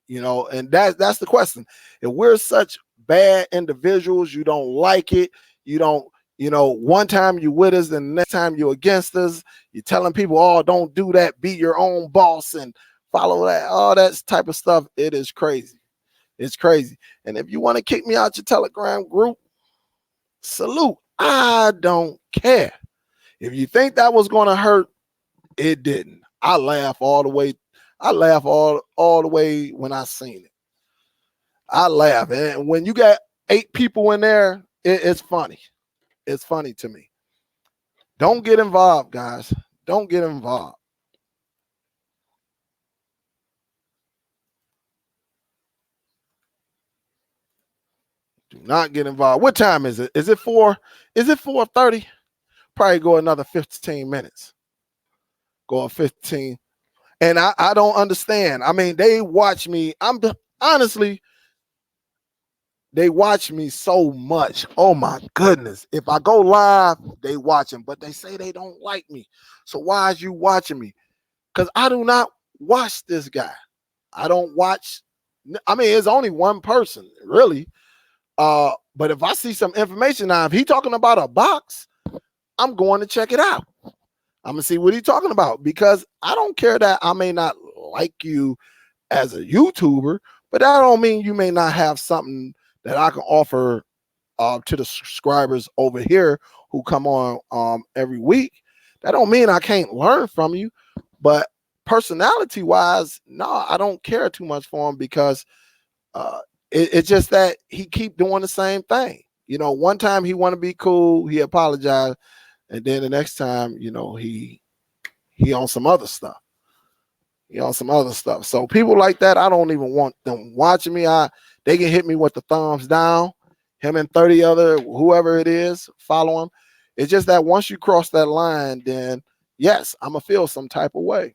You know, and that's the question. If we're such bad individuals, you don't like it, you don't, you know, one time you with us, and the next time you're against us, you're telling people, oh, don't do that, be your own boss and follow that, all that type of stuff. It is crazy. It's crazy. And if you want to kick me out your Telegram group, salute. I don't care. If you think that was going to hurt, it didn't. I laugh all the way. I laugh all the way when I seen it. I laugh. And when you got 8 people in there, it's funny. It's funny to me. Don't get involved, guys. Don't get involved. Do not get involved. What time is it? Is it 4? Is it 4:30? Probably go another 15 minutes. Go 15. And I don't understand. I mean, they watch me. Honestly, they watch me so much. Oh my goodness. If I go live, they watching, but they say they don't like me. So why is you watching me? Because I do not watch this guy. I don't watch. I mean, it's only one person, really. But if I see some information now, if he talking about a box, I'm going to check it out. I'm gonna see what he's talking about, because I don't care that I may not like you as a YouTuber, but that don't mean you may not have something that I can offer to the subscribers over here who come on every week. That don't mean I can't learn from you, but personality wise, no, I don't care too much for him, because it's just that he keep doing the same thing. You know, one time he want to be cool, he apologized, and then the next time, you know, he on some other stuff. He on some other stuff. So people like that, I don't even want them watching me. They can hit me with the thumbs down. Him and 30 other, whoever it is, follow him. It's just that once you cross that line, then yes, I'm gonna feel some type of way.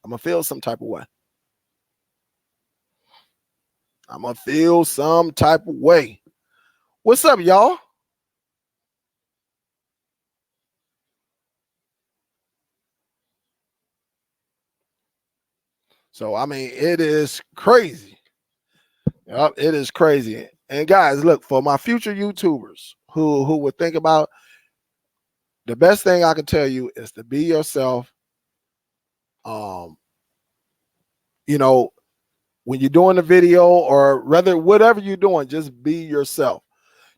I'm gonna feel some type of way. I'm gonna feel some type of way. What's up, y'all? So I mean, it is crazy. Yep, it is crazy. And guys, look, for my future YouTubers who would think about, the best thing I can tell you is to be yourself. Um, you know, when you're doing a video, or rather whatever you're doing, just be yourself.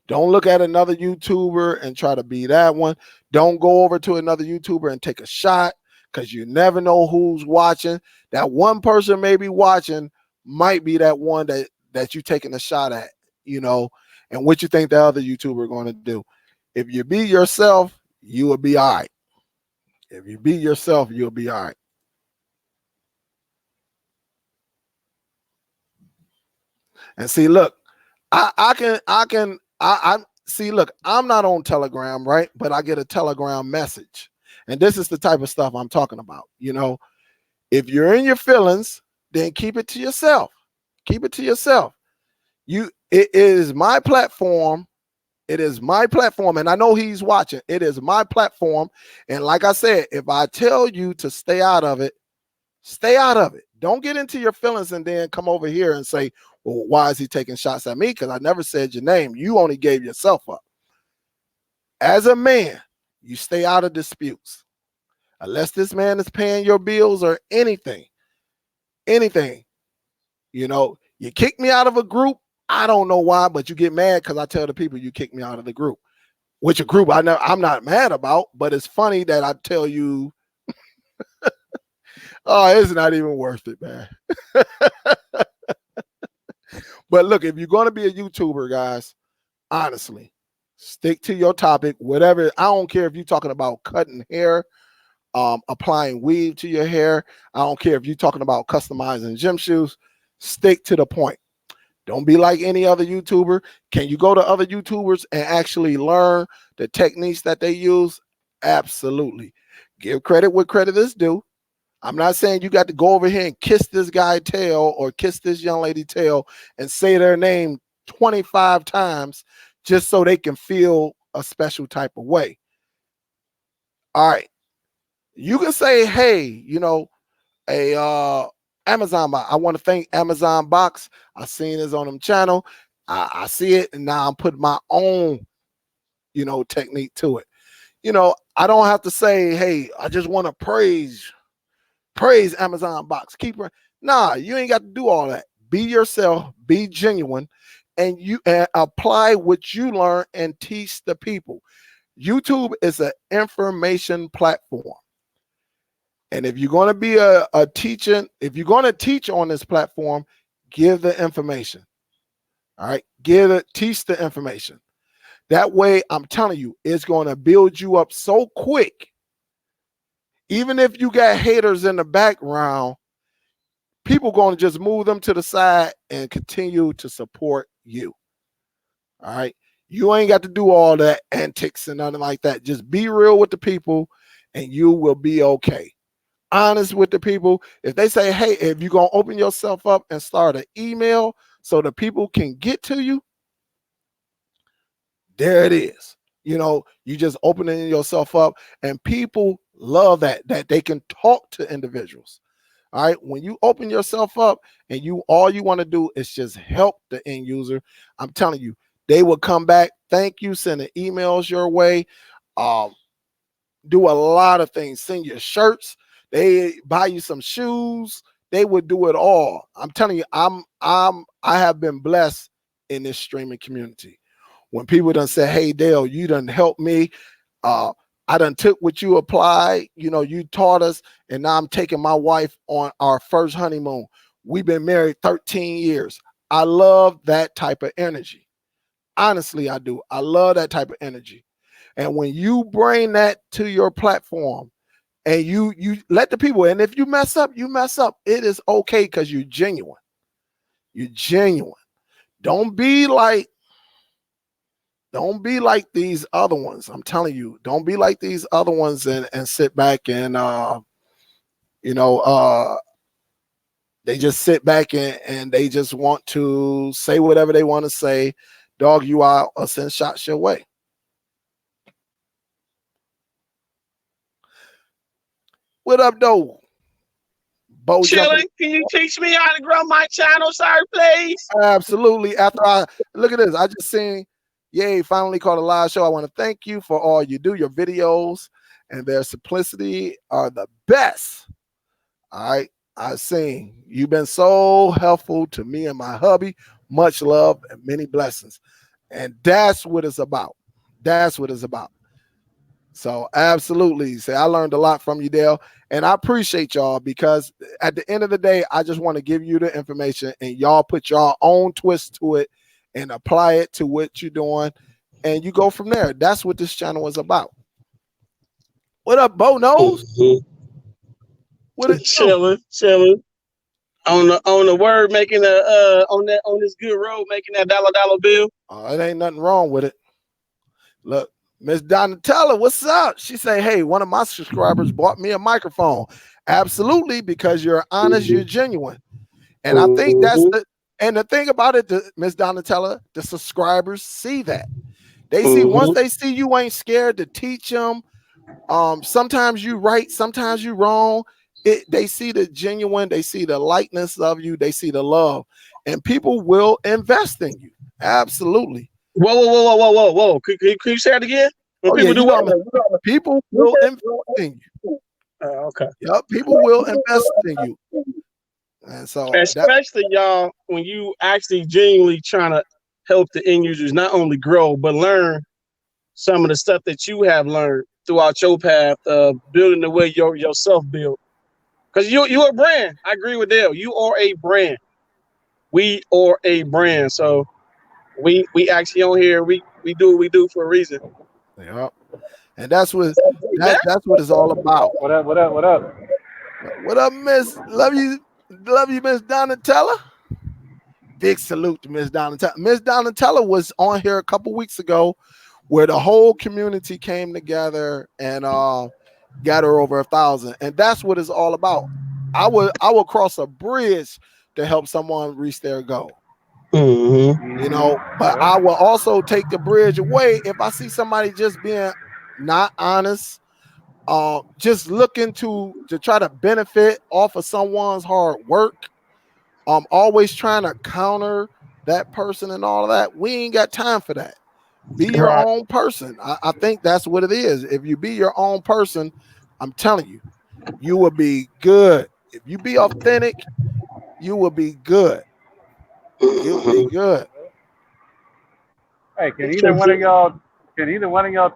Don't look at another YouTuber and try to be that one. Don't go over to another YouTuber and take a shot, because you never know who's watching. That one person may be watching might be that one that you're taking a shot at, you know, and what you think the other YouTuber going to do. If you be yourself, you will be all right. If you be yourself, you'll be all right. And see, look, I see, look, I'm not on Telegram, right? But I get a Telegram message. And this is the type of stuff I'm talking about. You know, if you're in your feelings, then keep it to yourself. Keep it to yourself. It is my platform. It is my platform. And I know he's watching. It is my platform. And like I said, if I tell you to stay out of it, stay out of it. Don't get into your feelings and then come over here and say, well, why is he taking shots at me? Because I never said your name. You only gave yourself up. As a man, you stay out of disputes. Unless this man is paying your bills or anything, you know, you kick me out of a group. I don't know why, but you get mad because I tell the people you kick me out of the group, which a group I'm not mad about, but it's funny that I tell you, Oh, it's not even worth it, man. But look, if you're going to be a YouTuber, guys, honestly, stick to your topic, whatever. I don't care if you're talking about cutting hair, applying weave to your hair. I don't care if you're talking about customizing gym shoes. Stick to the point. Don't be like any other YouTuber. Can you go to other YouTubers and actually learn the techniques that they use? Absolutely. Give credit what credit is due. I'm not saying you got to go over here and kiss this guy tail or kiss this young lady tail and say their name 25 times just so they can feel a special type of way. All right. You can say, hey, you know, a Amazon box. I want to thank Amazon Box. I seen this on them channel. I see it, and now I'm putting my own, you know, technique to it. You know, I don't have to say, hey, I just want to praise Amazon Box. Nah, you ain't got to do all that. Be yourself, be genuine, and you apply what you learn and teach the people. YouTube is an information platform. And if you're going to be a teacher, if you're going to teach on this platform, give the information. All right. Teach the information. That way, I'm telling you, it's going to build you up so quick. Even if you got haters in the background, people going to just move them to the side and continue to support you. All right. You ain't got to do all that antics and nothing like that. Just be real with the people and you will be okay. Honest with the people. If they say, hey, if you're going to open yourself up and start an email so the people can get to you, there it is. You know, you just opening yourself up and people love that they can talk to individuals. All right. When you open yourself up and all you want to do is just help the end user, I'm telling you, they will come back. Thank you. Sending emails your way. Do a lot of things. Send you shirts. They buy you some shoes. They would do it all. I'm telling you, I have been blessed in this streaming community. When people done say, hey, Dale, you done helped me. I done took what you applied. You know, you taught us, and now I'm taking my wife on our first honeymoon. We've been married 13 years. I love that type of energy. Honestly, I do. I love that type of energy. And when you bring that to your platform and you let the people, and if you mess up, you mess up. It is okay because you're genuine. You're genuine. Don't be like these other ones. I'm telling you, don't be like these other ones and sit back and they just sit back and they just want to say whatever they want to say, dog you out, or send shots your way. What up, though? Bo
Chilling. Can you teach me how to grow my channel, sir, please?
Absolutely. After I look at this, I just seen, yay, finally caught a live show. I want to thank you for all you do. Your videos and their simplicity are the best. All right. I seen you've been so helpful to me and my hubby. Much love and many blessings. And that's what it's about. That's what it's about. So absolutely. Say, I learned a lot from you, Dale. And I appreciate y'all because at the end of the day, I just want to give you the information and y'all put your own twist to it and apply it to what you're doing. And you go from there. That's what this channel is about. What up, Bo Nose?
Mm-hmm. What it chilling. On the word, making on this good road, making that dollar bill.
It ain't nothing wrong with it. Look, Miss Donatella, what's up? She say, hey, one of my subscribers bought me a microphone. Absolutely, because you're honest, you're genuine. And I think that's the thing about it, Miss Donatella, the subscribers see that. They see once they see you ain't scared to teach them. Sometimes you right, sometimes you wrong. They see the genuine, they see the likeness of you, they see the love, and people will invest in you. Absolutely.
Whoa. Can you say it again?
When people do what? People will invest in you.
Okay.
Yep, people will invest in you. And so
especially y'all, when you actually genuinely trying to help the end users not only grow, but learn some of the stuff that you have learned throughout your path of building the way yourself built. Because you're a brand. I agree with Dale. You are a brand. We are a brand. So we actually on here. We do what we do for a reason.
Yeah. And that's what it's all about.
What up? What up? What up?
What up, Miss? Love you, Miss Donatella. Big salute to Miss Donatella. Miss Donatella was on here a couple weeks ago, where the whole community came together and got her over 1,000. And that's what it's all about. I will cross a bridge to help someone reach their goal.
Mm-hmm.
You know, but I will also take the bridge away if I see somebody just being not honest, just looking to try to benefit off of someone's hard work. Always trying to counter that person and all of that. We ain't got time for that. Be your own person. I think that's what it is. If you be your own person, I'm telling you, you will be good. If you be authentic, you will be good. You'll be good.
Hey, can either one of y'all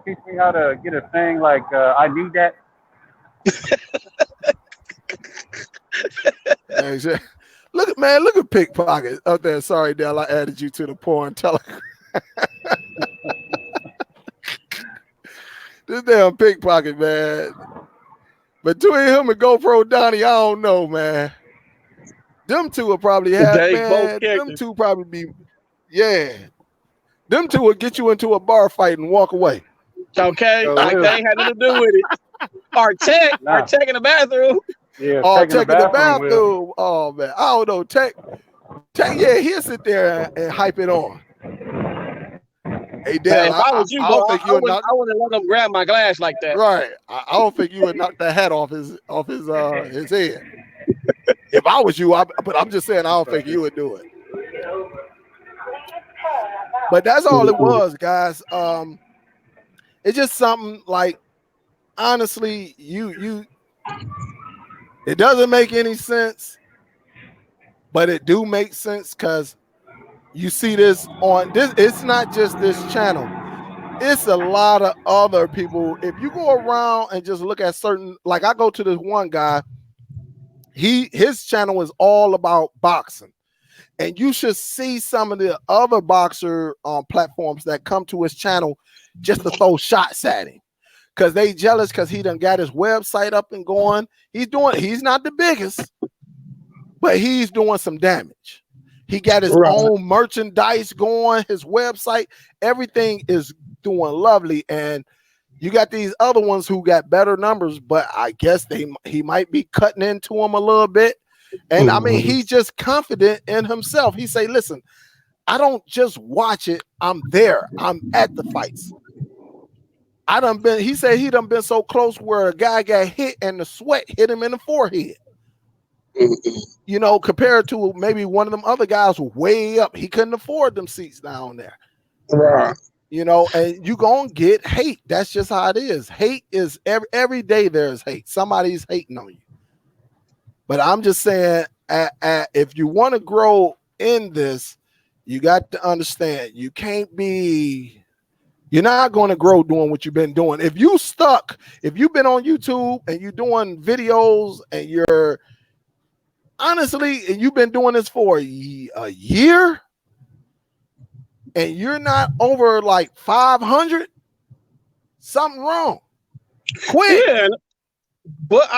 teach me how to get a thing like I need that?
Look at Pickpocket up there. Sorry, Dale, I added you to the porn telegram. This damn Pickpocket, man. Between him and GoPro Donnie, I don't know, man. Them two will probably have, man. Them two probably be, yeah. Them two will get you into a bar fight and walk away.
Okay, like they ain't had nothing to do with it. Or check in the bathroom.
Yeah,
check in the bathroom. Oh man, I don't know. Tech, yeah, he'll sit there and hype it on. Hey, Dan,
if I was you, I wouldn't let them grab my glass like that.
Right, I don't think you would knock the hat off his head. If I was you, but I'm just saying, I don't think you would do it. But that's all it was, guys. It's just something like, honestly, it doesn't make any sense, but it do make sense because you see this on this. It's not just this channel. It's a lot of other people. If you go around and just look at certain, like I go to this one guy, his channel is all about boxing. And you should see some of the other boxer platforms that come to his channel just to throw shots at him. Because they jealous because he done got his website up and going. He's not the biggest, but he's doing some damage. He got his own merchandise going, his website, everything is doing lovely. And you got these other ones who got better numbers, but I guess he might be cutting into them a little bit. And I mean, he's just confident in himself. He say, listen, I don't just watch it. I'm there. I'm at the fights. He said he done been so close where a guy got hit and the sweat hit him in the forehead. You know, compared to maybe one of them other guys way up. He couldn't afford them seats down there.
Right.
You know, and you gonna get hate. That's just how it is. Hate is every day there's hate. Somebody's hating on you. But I'm just saying, if you want to grow in this, you got to understand you're not going to grow doing what you've been doing. If you've been on YouTube and you're doing videos and and you've been doing this for a year and you're not over like 500, something wrong. Quit.
Yeah, but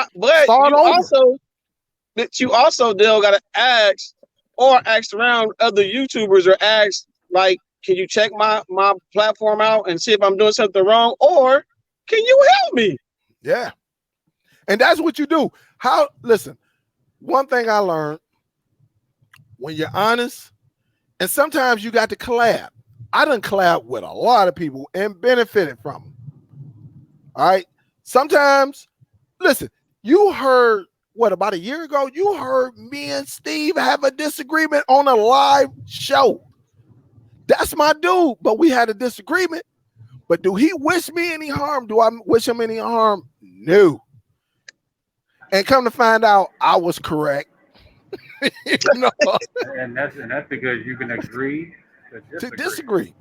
you also Dale got to ask around other YouTubers or ask, like, can you check my platform out and see if I'm doing something wrong, or can you help me?
Yeah. And that's what you do. Listen, one thing I learned, when you're honest, and sometimes you got to collab. I done collab with a lot of people and benefited from them. All right. Sometimes, listen, you heard, about a year ago, you heard me and Steve have a disagreement on a live show. That's my dude, but we had a disagreement. But do he wish me any harm? Do I wish him any harm? No. And come to find out, I was correct.
You know? and that's because you can agree to
disagree.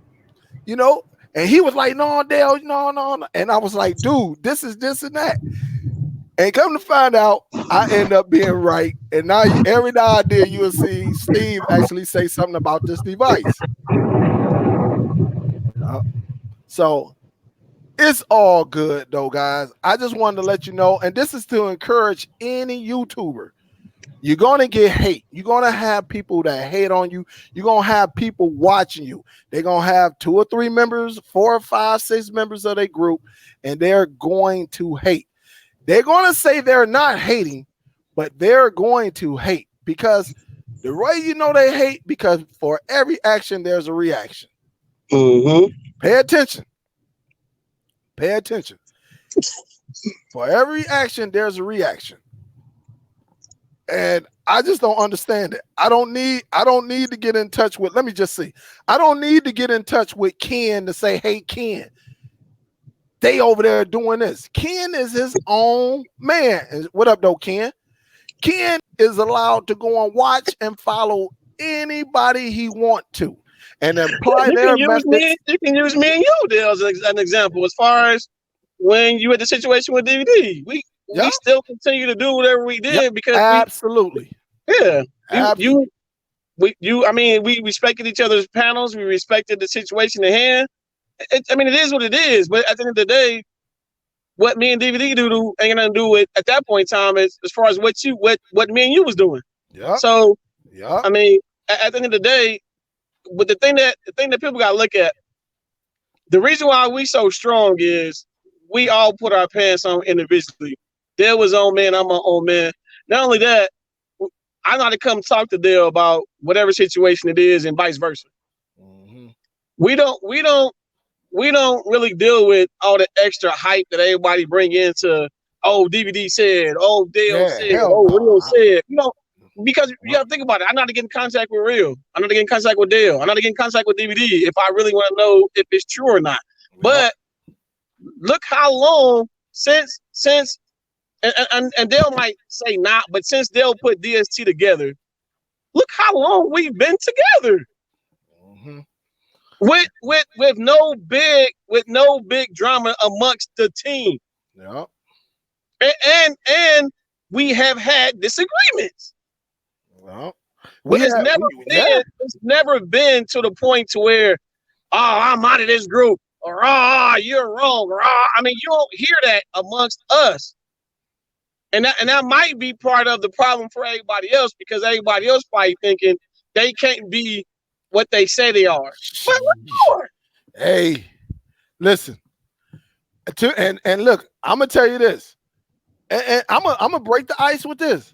You know, and he was like, no, Dale, no. And I was like, dude, this is this and that. And come to find out, I end up being right. And now every now and then you will see Steve actually say something about this device. So it's all good though, guys. I just wanted to let you know, and this is to encourage any YouTuber. You're gonna get hate. You're gonna have people that hate on you. You're gonna have people watching you. They're gonna have 2 or 3 members, 4 or 5, 6 members of their group, and they're going to hate. They're gonna say they're not hating, but they're going to hate because the way you know they hate, because for every action there's a reaction. Pay attention. Pay attention. For every action there's a reaction. And I just don't understand it. I don't need to get in touch with, let me just see. I don't need to get in touch with Ken to say, hey, Ken, they over there doing this. Ken is his own man. What up, though, Ken? Ken is allowed to go and watch and follow anybody he want to and apply their methods.
You can use me and you, Dale, as an example. As far as when you had the situation with DVD, we still continue to do whatever we did because
absolutely.
I mean, we respected each other's panels. We respected the situation at hand. It is what it is. But at the end of the day, what me and DVD do ain't gonna do it at that point in time as far as what me and you was doing.
Yeah.
So I mean, at the end of the day, but the thing that people gotta look at, the reason why we so strong is we all put our pants on individually. Dale was own man, I'm my own man. Not only that, I know how to come talk to Dale about whatever situation it is and vice versa. Mm-hmm. We don't really deal with all the extra hype that everybody bring into, oh, DVD said, oh, Dale said, oh, Real said. Because you gotta think about it. I'm not to get in contact with Real. I'm not to get in contact with Dale. I'm not to get in contact with DVD if I really want to know if it's true or not. But look how long since and Dale might say not, but since Dale put DST together, look how long we've been together. Mm-hmm. With no big drama amongst the team.
Yeah.
And we have had disagreements.
Well,
it's never been to the point to where, oh, I'm out of this group, or you're wrong, or I mean, you don't hear that amongst us. And that might be part of the problem for everybody else, because everybody else probably thinking they can't be what they say they are. But we are.
Hey, listen. And look, I'm gonna tell you this, and I'm gonna break the ice with this.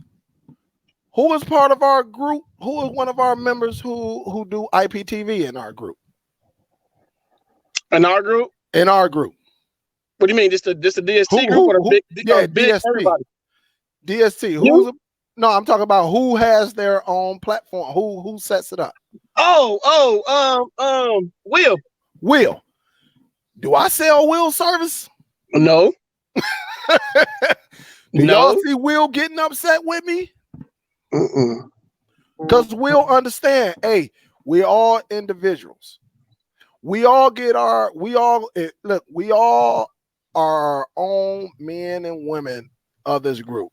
Who is part of our group? Who is one of our members who do IPTV in our group?
In our group?
In our group.
What do you mean? Just the DST group or the big
DST.
everybody?
DST. No, I'm talking about who has their own platform. Who sets it up?
Will.
Will. Do I sell Will service?
No.
Do y'all see Will getting upset with me? Because we'll understand, hey, we're all individuals. We all are our own men and women of this group.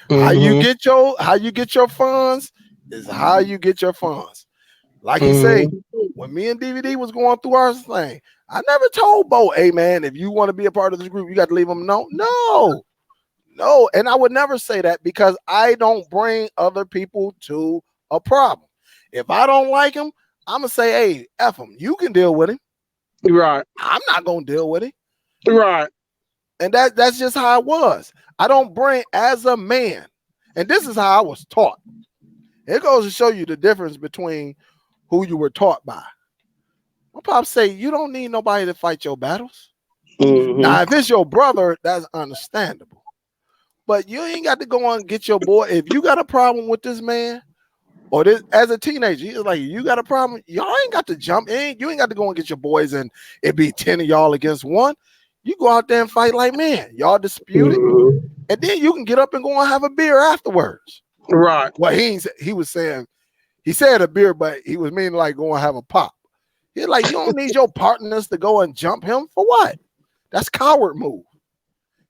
Mm-hmm. How you get your funds is how you get your funds. Like you say, when me and DVD was going through our thing, I never told Bo, hey man, if you want to be a part of this group, you got to leave them alone. No, and I would never say that because I don't bring other people to a problem. If I don't like him, I'm gonna say, hey, F him. You can deal with him.
Right.
I'm not gonna deal with him.
Right.
And that's just how it was. I don't bring as a man, and this is how I was taught. It goes to show you the difference between who you were taught by. My pops say you don't need nobody to fight your battles. Mm-hmm. Now, if it's your brother, that's understandable. But you ain't got to go and get your boy. If you got a problem with this man, or this as a teenager, he's like, you got a problem, y'all ain't got to jump in. You ain't got to go and get your boys and it be 10 of y'all against one. You go out there and fight like man. Y'all dispute it. And then you can get up and go and have a beer afterwards.
Right.
Well, he said a beer, but he was meaning like go and have a pop. He's like, you don't need your partners to go and jump him for what? That's coward move.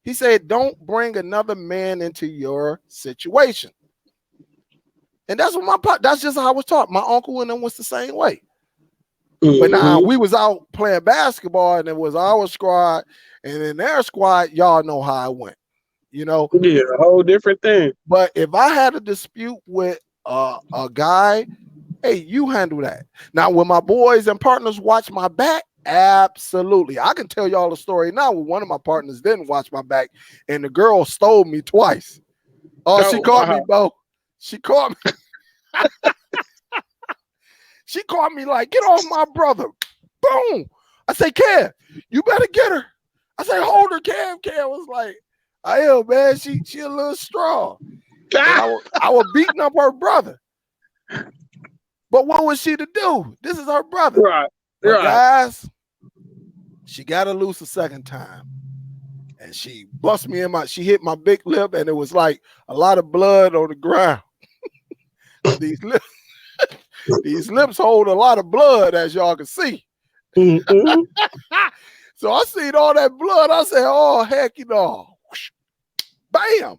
He said, don't bring another man into your situation. And that's what that's just how I was taught. My uncle and them was the same way. But now we was out playing basketball and it was our squad, and in their squad, y'all know how it went, you know?
Yeah, a whole different thing.
But if I had a dispute with a guy, hey, you handle that. Now, when my boys and partners watch my back, absolutely. I can tell y'all a story now where one of my partners didn't watch my back and the girl stole me twice. Oh, she caught me, Bo. She caught me. She caught me like, get off my brother. Boom. I say, Kev, you better get her. I say, hold her, Kev. Kev was like, I am, man. She a little strong. I was beating up her brother. But what was she to do? This is her brother.
Right.
But guys, she got to loose a second time. And she bust me she hit my big lip, and it was like a lot of blood on the ground. These lips hold a lot of blood, as y'all can see.
Mm-hmm.
So I seen all that blood. I said, oh, heck, bam.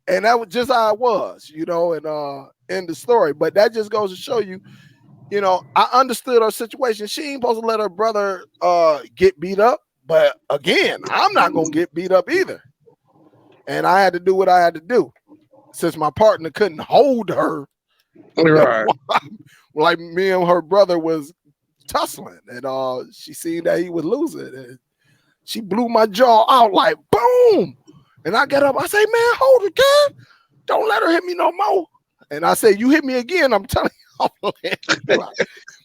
And that was just how it was, and in the story. But that just goes to show you, I understood her situation. She ain't supposed to let her brother get beat up. But again, I'm not going to get beat up either. And I had to do what I had to do. Since my partner couldn't hold her.
Right.
Like me and her brother was tussling, and she seen that he was losing, and she blew my jaw out like boom. And I got up, I say, man, hold it, kid. Don't let her hit me no more. And I say, you hit me again, I'm telling you.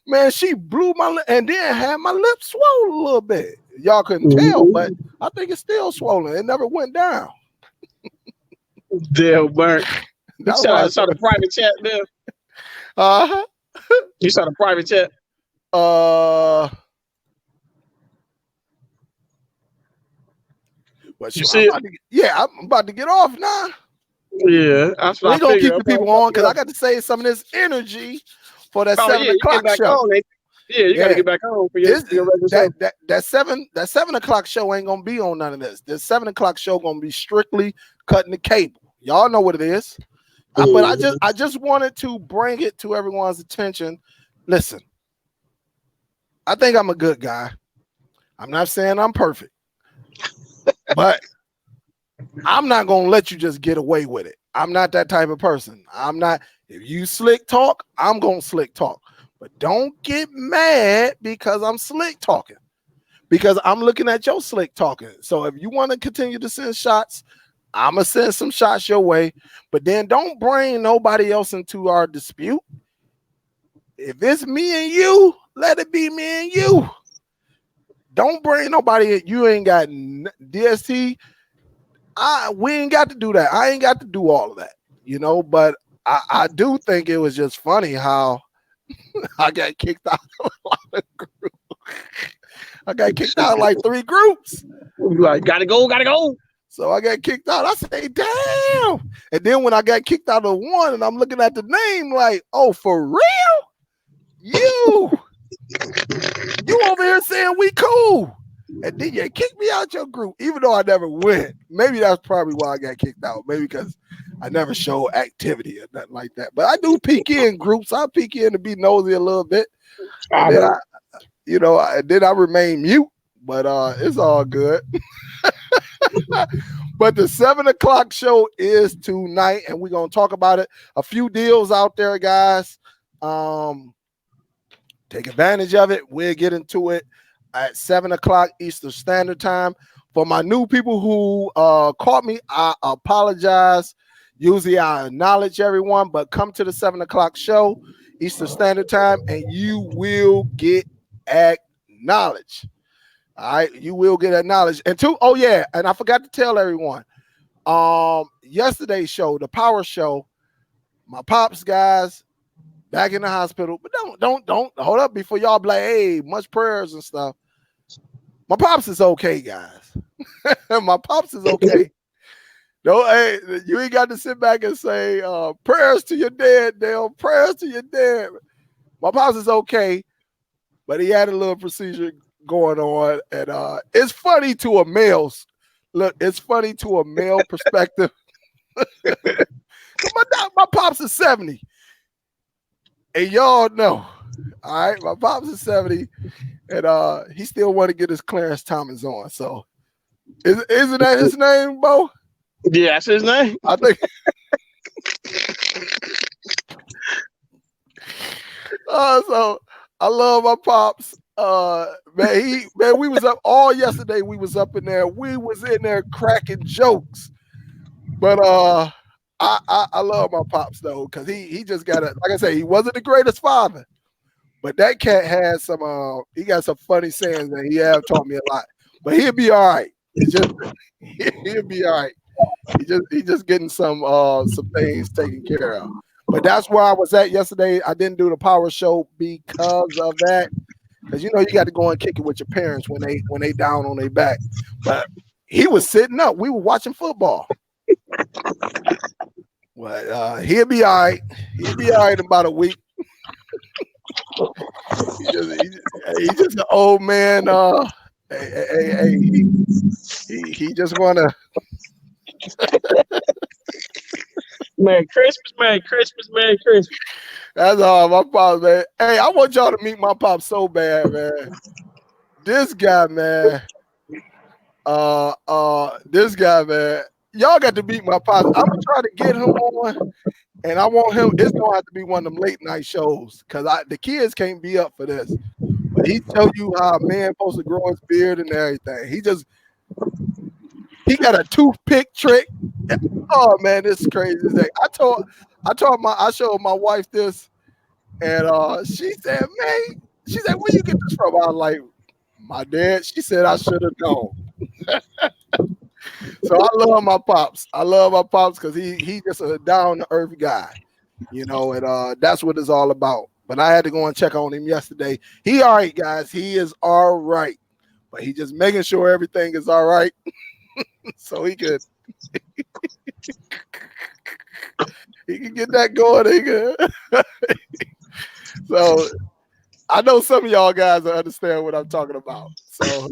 Man, she blew my lip and then had my lips swollen a little bit. Y'all couldn't tell, but I think it's still swollen. It never went down.
Damn, Bert. You saw the private chat there.
Uh-huh.
You saw the private chat.
But you see, I'm about to get off now.
Yeah, that's what
we're gonna keep the people on because I got to save some of this energy for that 7 o'clock show.
You got to get back home for your show.
That 7 o'clock show ain't gonna be on none of this. The 7 o'clock show gonna be strictly cutting the cable. Y'all know what it is. But I just wanted to bring it to everyone's attention. Listen, I think I'm a good guy. I'm not saying I'm perfect, but I'm not going to let you just get away with it. I'm not that type of person. I'm not. If you slick talk, I'm going to slick talk. But don't get mad because I'm slick talking, because I'm looking at your slick talking. So if you want to continue to send shots, I'm going to send some shots your way, but then don't bring nobody else into our dispute. If it's me and you, let it be me and you. Don't bring nobody. You ain't got DST. We ain't got to do that. I ain't got to do all of that, but I do think it was just funny how I got kicked out of a lot of groups. I got kicked out of like 3 groups.
Like, gotta go.
So I got kicked out. I say, damn. And then when I got kicked out of one and I'm looking at the name like, oh, for real? You over here saying we cool. And then you kicked me out your group, even though I never went. Maybe that's probably why I got kicked out. Maybe because I never show activity or nothing like that. But I do peek in groups. I peek in to be nosy a little bit. And then I remain mute. But it's all good. But the 7 o'clock show is tonight, and we're gonna talk about it. A few deals out there, guys. Take advantage of it. We'll get into it at 7 o'clock Eastern Standard Time. For my new people who caught me, I apologize. Usually I acknowledge everyone, but come to the 7 o'clock show Eastern Standard Time, and you will get acknowledged. All right, you will get acknowledged. And and I forgot to tell everyone. Yesterday's show, the Power Show, my pops guys back in the hospital. But don't hold up before y'all be like, hey, much prayers and stuff. My pops is okay, guys. My pops is okay. No, hey, you ain't got to sit back and say prayers to your dead, Dale. Prayers to your dead. My pops is okay, but he had a little procedure going on, and it's funny to a male. look, it's funny to a male perspective. my pops is 70. And y'all know, all right, my pops is 70, and he still want to get his Clarence Thomas on. So isn't that his name, Bo?
Yeah, that's his name.
I think. So I love my pops. Man, we was up all yesterday. We was up in there. We was in there cracking jokes. But I love my pops though, because he just got like I say, he wasn't the greatest father, but that cat has some he got some funny sayings that he have taught me a lot. But he'll be all right. It's just he'll be all right. He just getting some things taken care of. But that's where I was at yesterday. I didn't do the power show because of that. Because you got to go and kick it with your parents when they down on their back. But he was sitting up. We were watching football. Well, he'll be all right. He'll be all right in about a week. He's just an old man. He just wanna.
Merry Christmas, Merry Christmas, Merry Christmas.
That's all, my pops, man. Hey, I want y'all to meet my pop so bad, man. This guy, man. This guy, man. Y'all got to meet my pops. I'm gonna try to get him on, and I want him. It's gonna have to be one of them late night shows because the kids can't be up for this. But he tell you how a man supposed to grow his beard and everything. He got a toothpick trick. Oh man, this is crazy. I showed my wife this, and she said, "Man," she said, "Where you get this from?" I was like, "My dad." She said, "I should have known." So I love my pops. I love my pops because he just a down to earth guy, and that's what it's all about. But I had to go and check on him yesterday. He all right, guys. He is all right, but he just making sure everything is all right, so he could. He can get that going. He can. So I know some of y'all guys will understand what I'm talking about. So,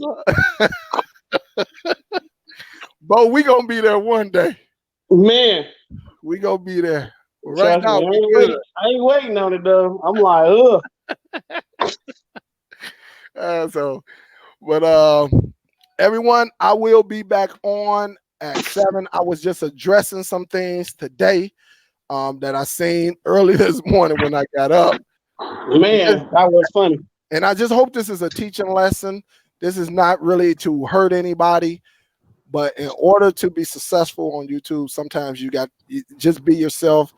but we gonna be there one day.
Man,
we gonna be there. Right now,
I ain't waiting on it though. I'm like,
but everyone, I will be back on at 7. I was just addressing some things today that I seen early this morning when I got up.
Man, that was funny.
And I just hope this is a teaching lesson. This is not really to hurt anybody, but in order to be successful on YouTube, sometimes you just be yourself.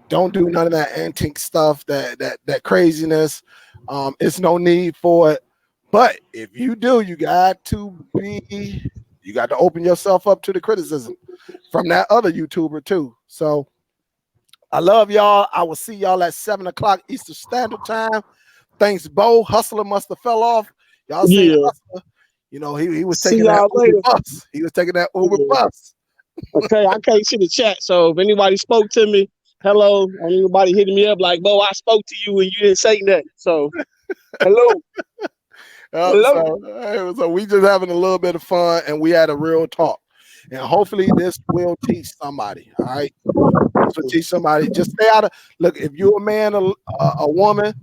Don't do none of that antique stuff, that craziness. It's no need for it. But if you do, you got to open yourself up to the criticism from that other YouTuber too. So I love y'all. I will see y'all at 7 o'clock Eastern Standard Time. Thanks, Bo. Hustler must have fell off. Y'all see Hustler. He was taking that Uber bus. He was taking that Uber bus.
Okay, I can't see the chat. So if anybody spoke to me, hello. Anybody hitting me up like, Bo, I spoke to you and you didn't say nothing. So hello.
Hello. So we just having a little bit of fun, and we had a real talk. And hopefully this will teach somebody. All right. This will teach somebody. Just stay out of if you're a man or a woman,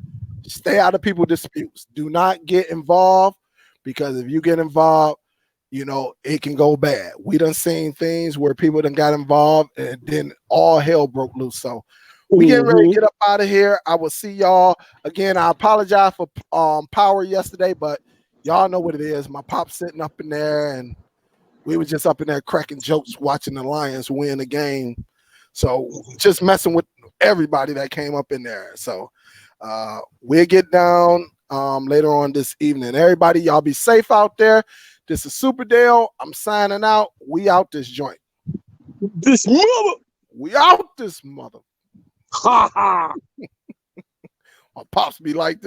stay out of people's disputes. Do not get involved, because if you get involved, it can go bad. We done seen things where people done got involved and then all hell broke loose. So we getting ready to get up out of here. I will see y'all again. I apologize for power yesterday, but y'all know what it is. My pop's sitting up in there, and we were just up in there cracking jokes, watching the Lions win the game. So just messing with everybody that came up in there. So we'll get down later on this evening. Everybody, y'all be safe out there. This is SUPERDELL. I'm signing out. We out this joint.
This mother.
We out this mother.
Ha ha.
My pops be like this.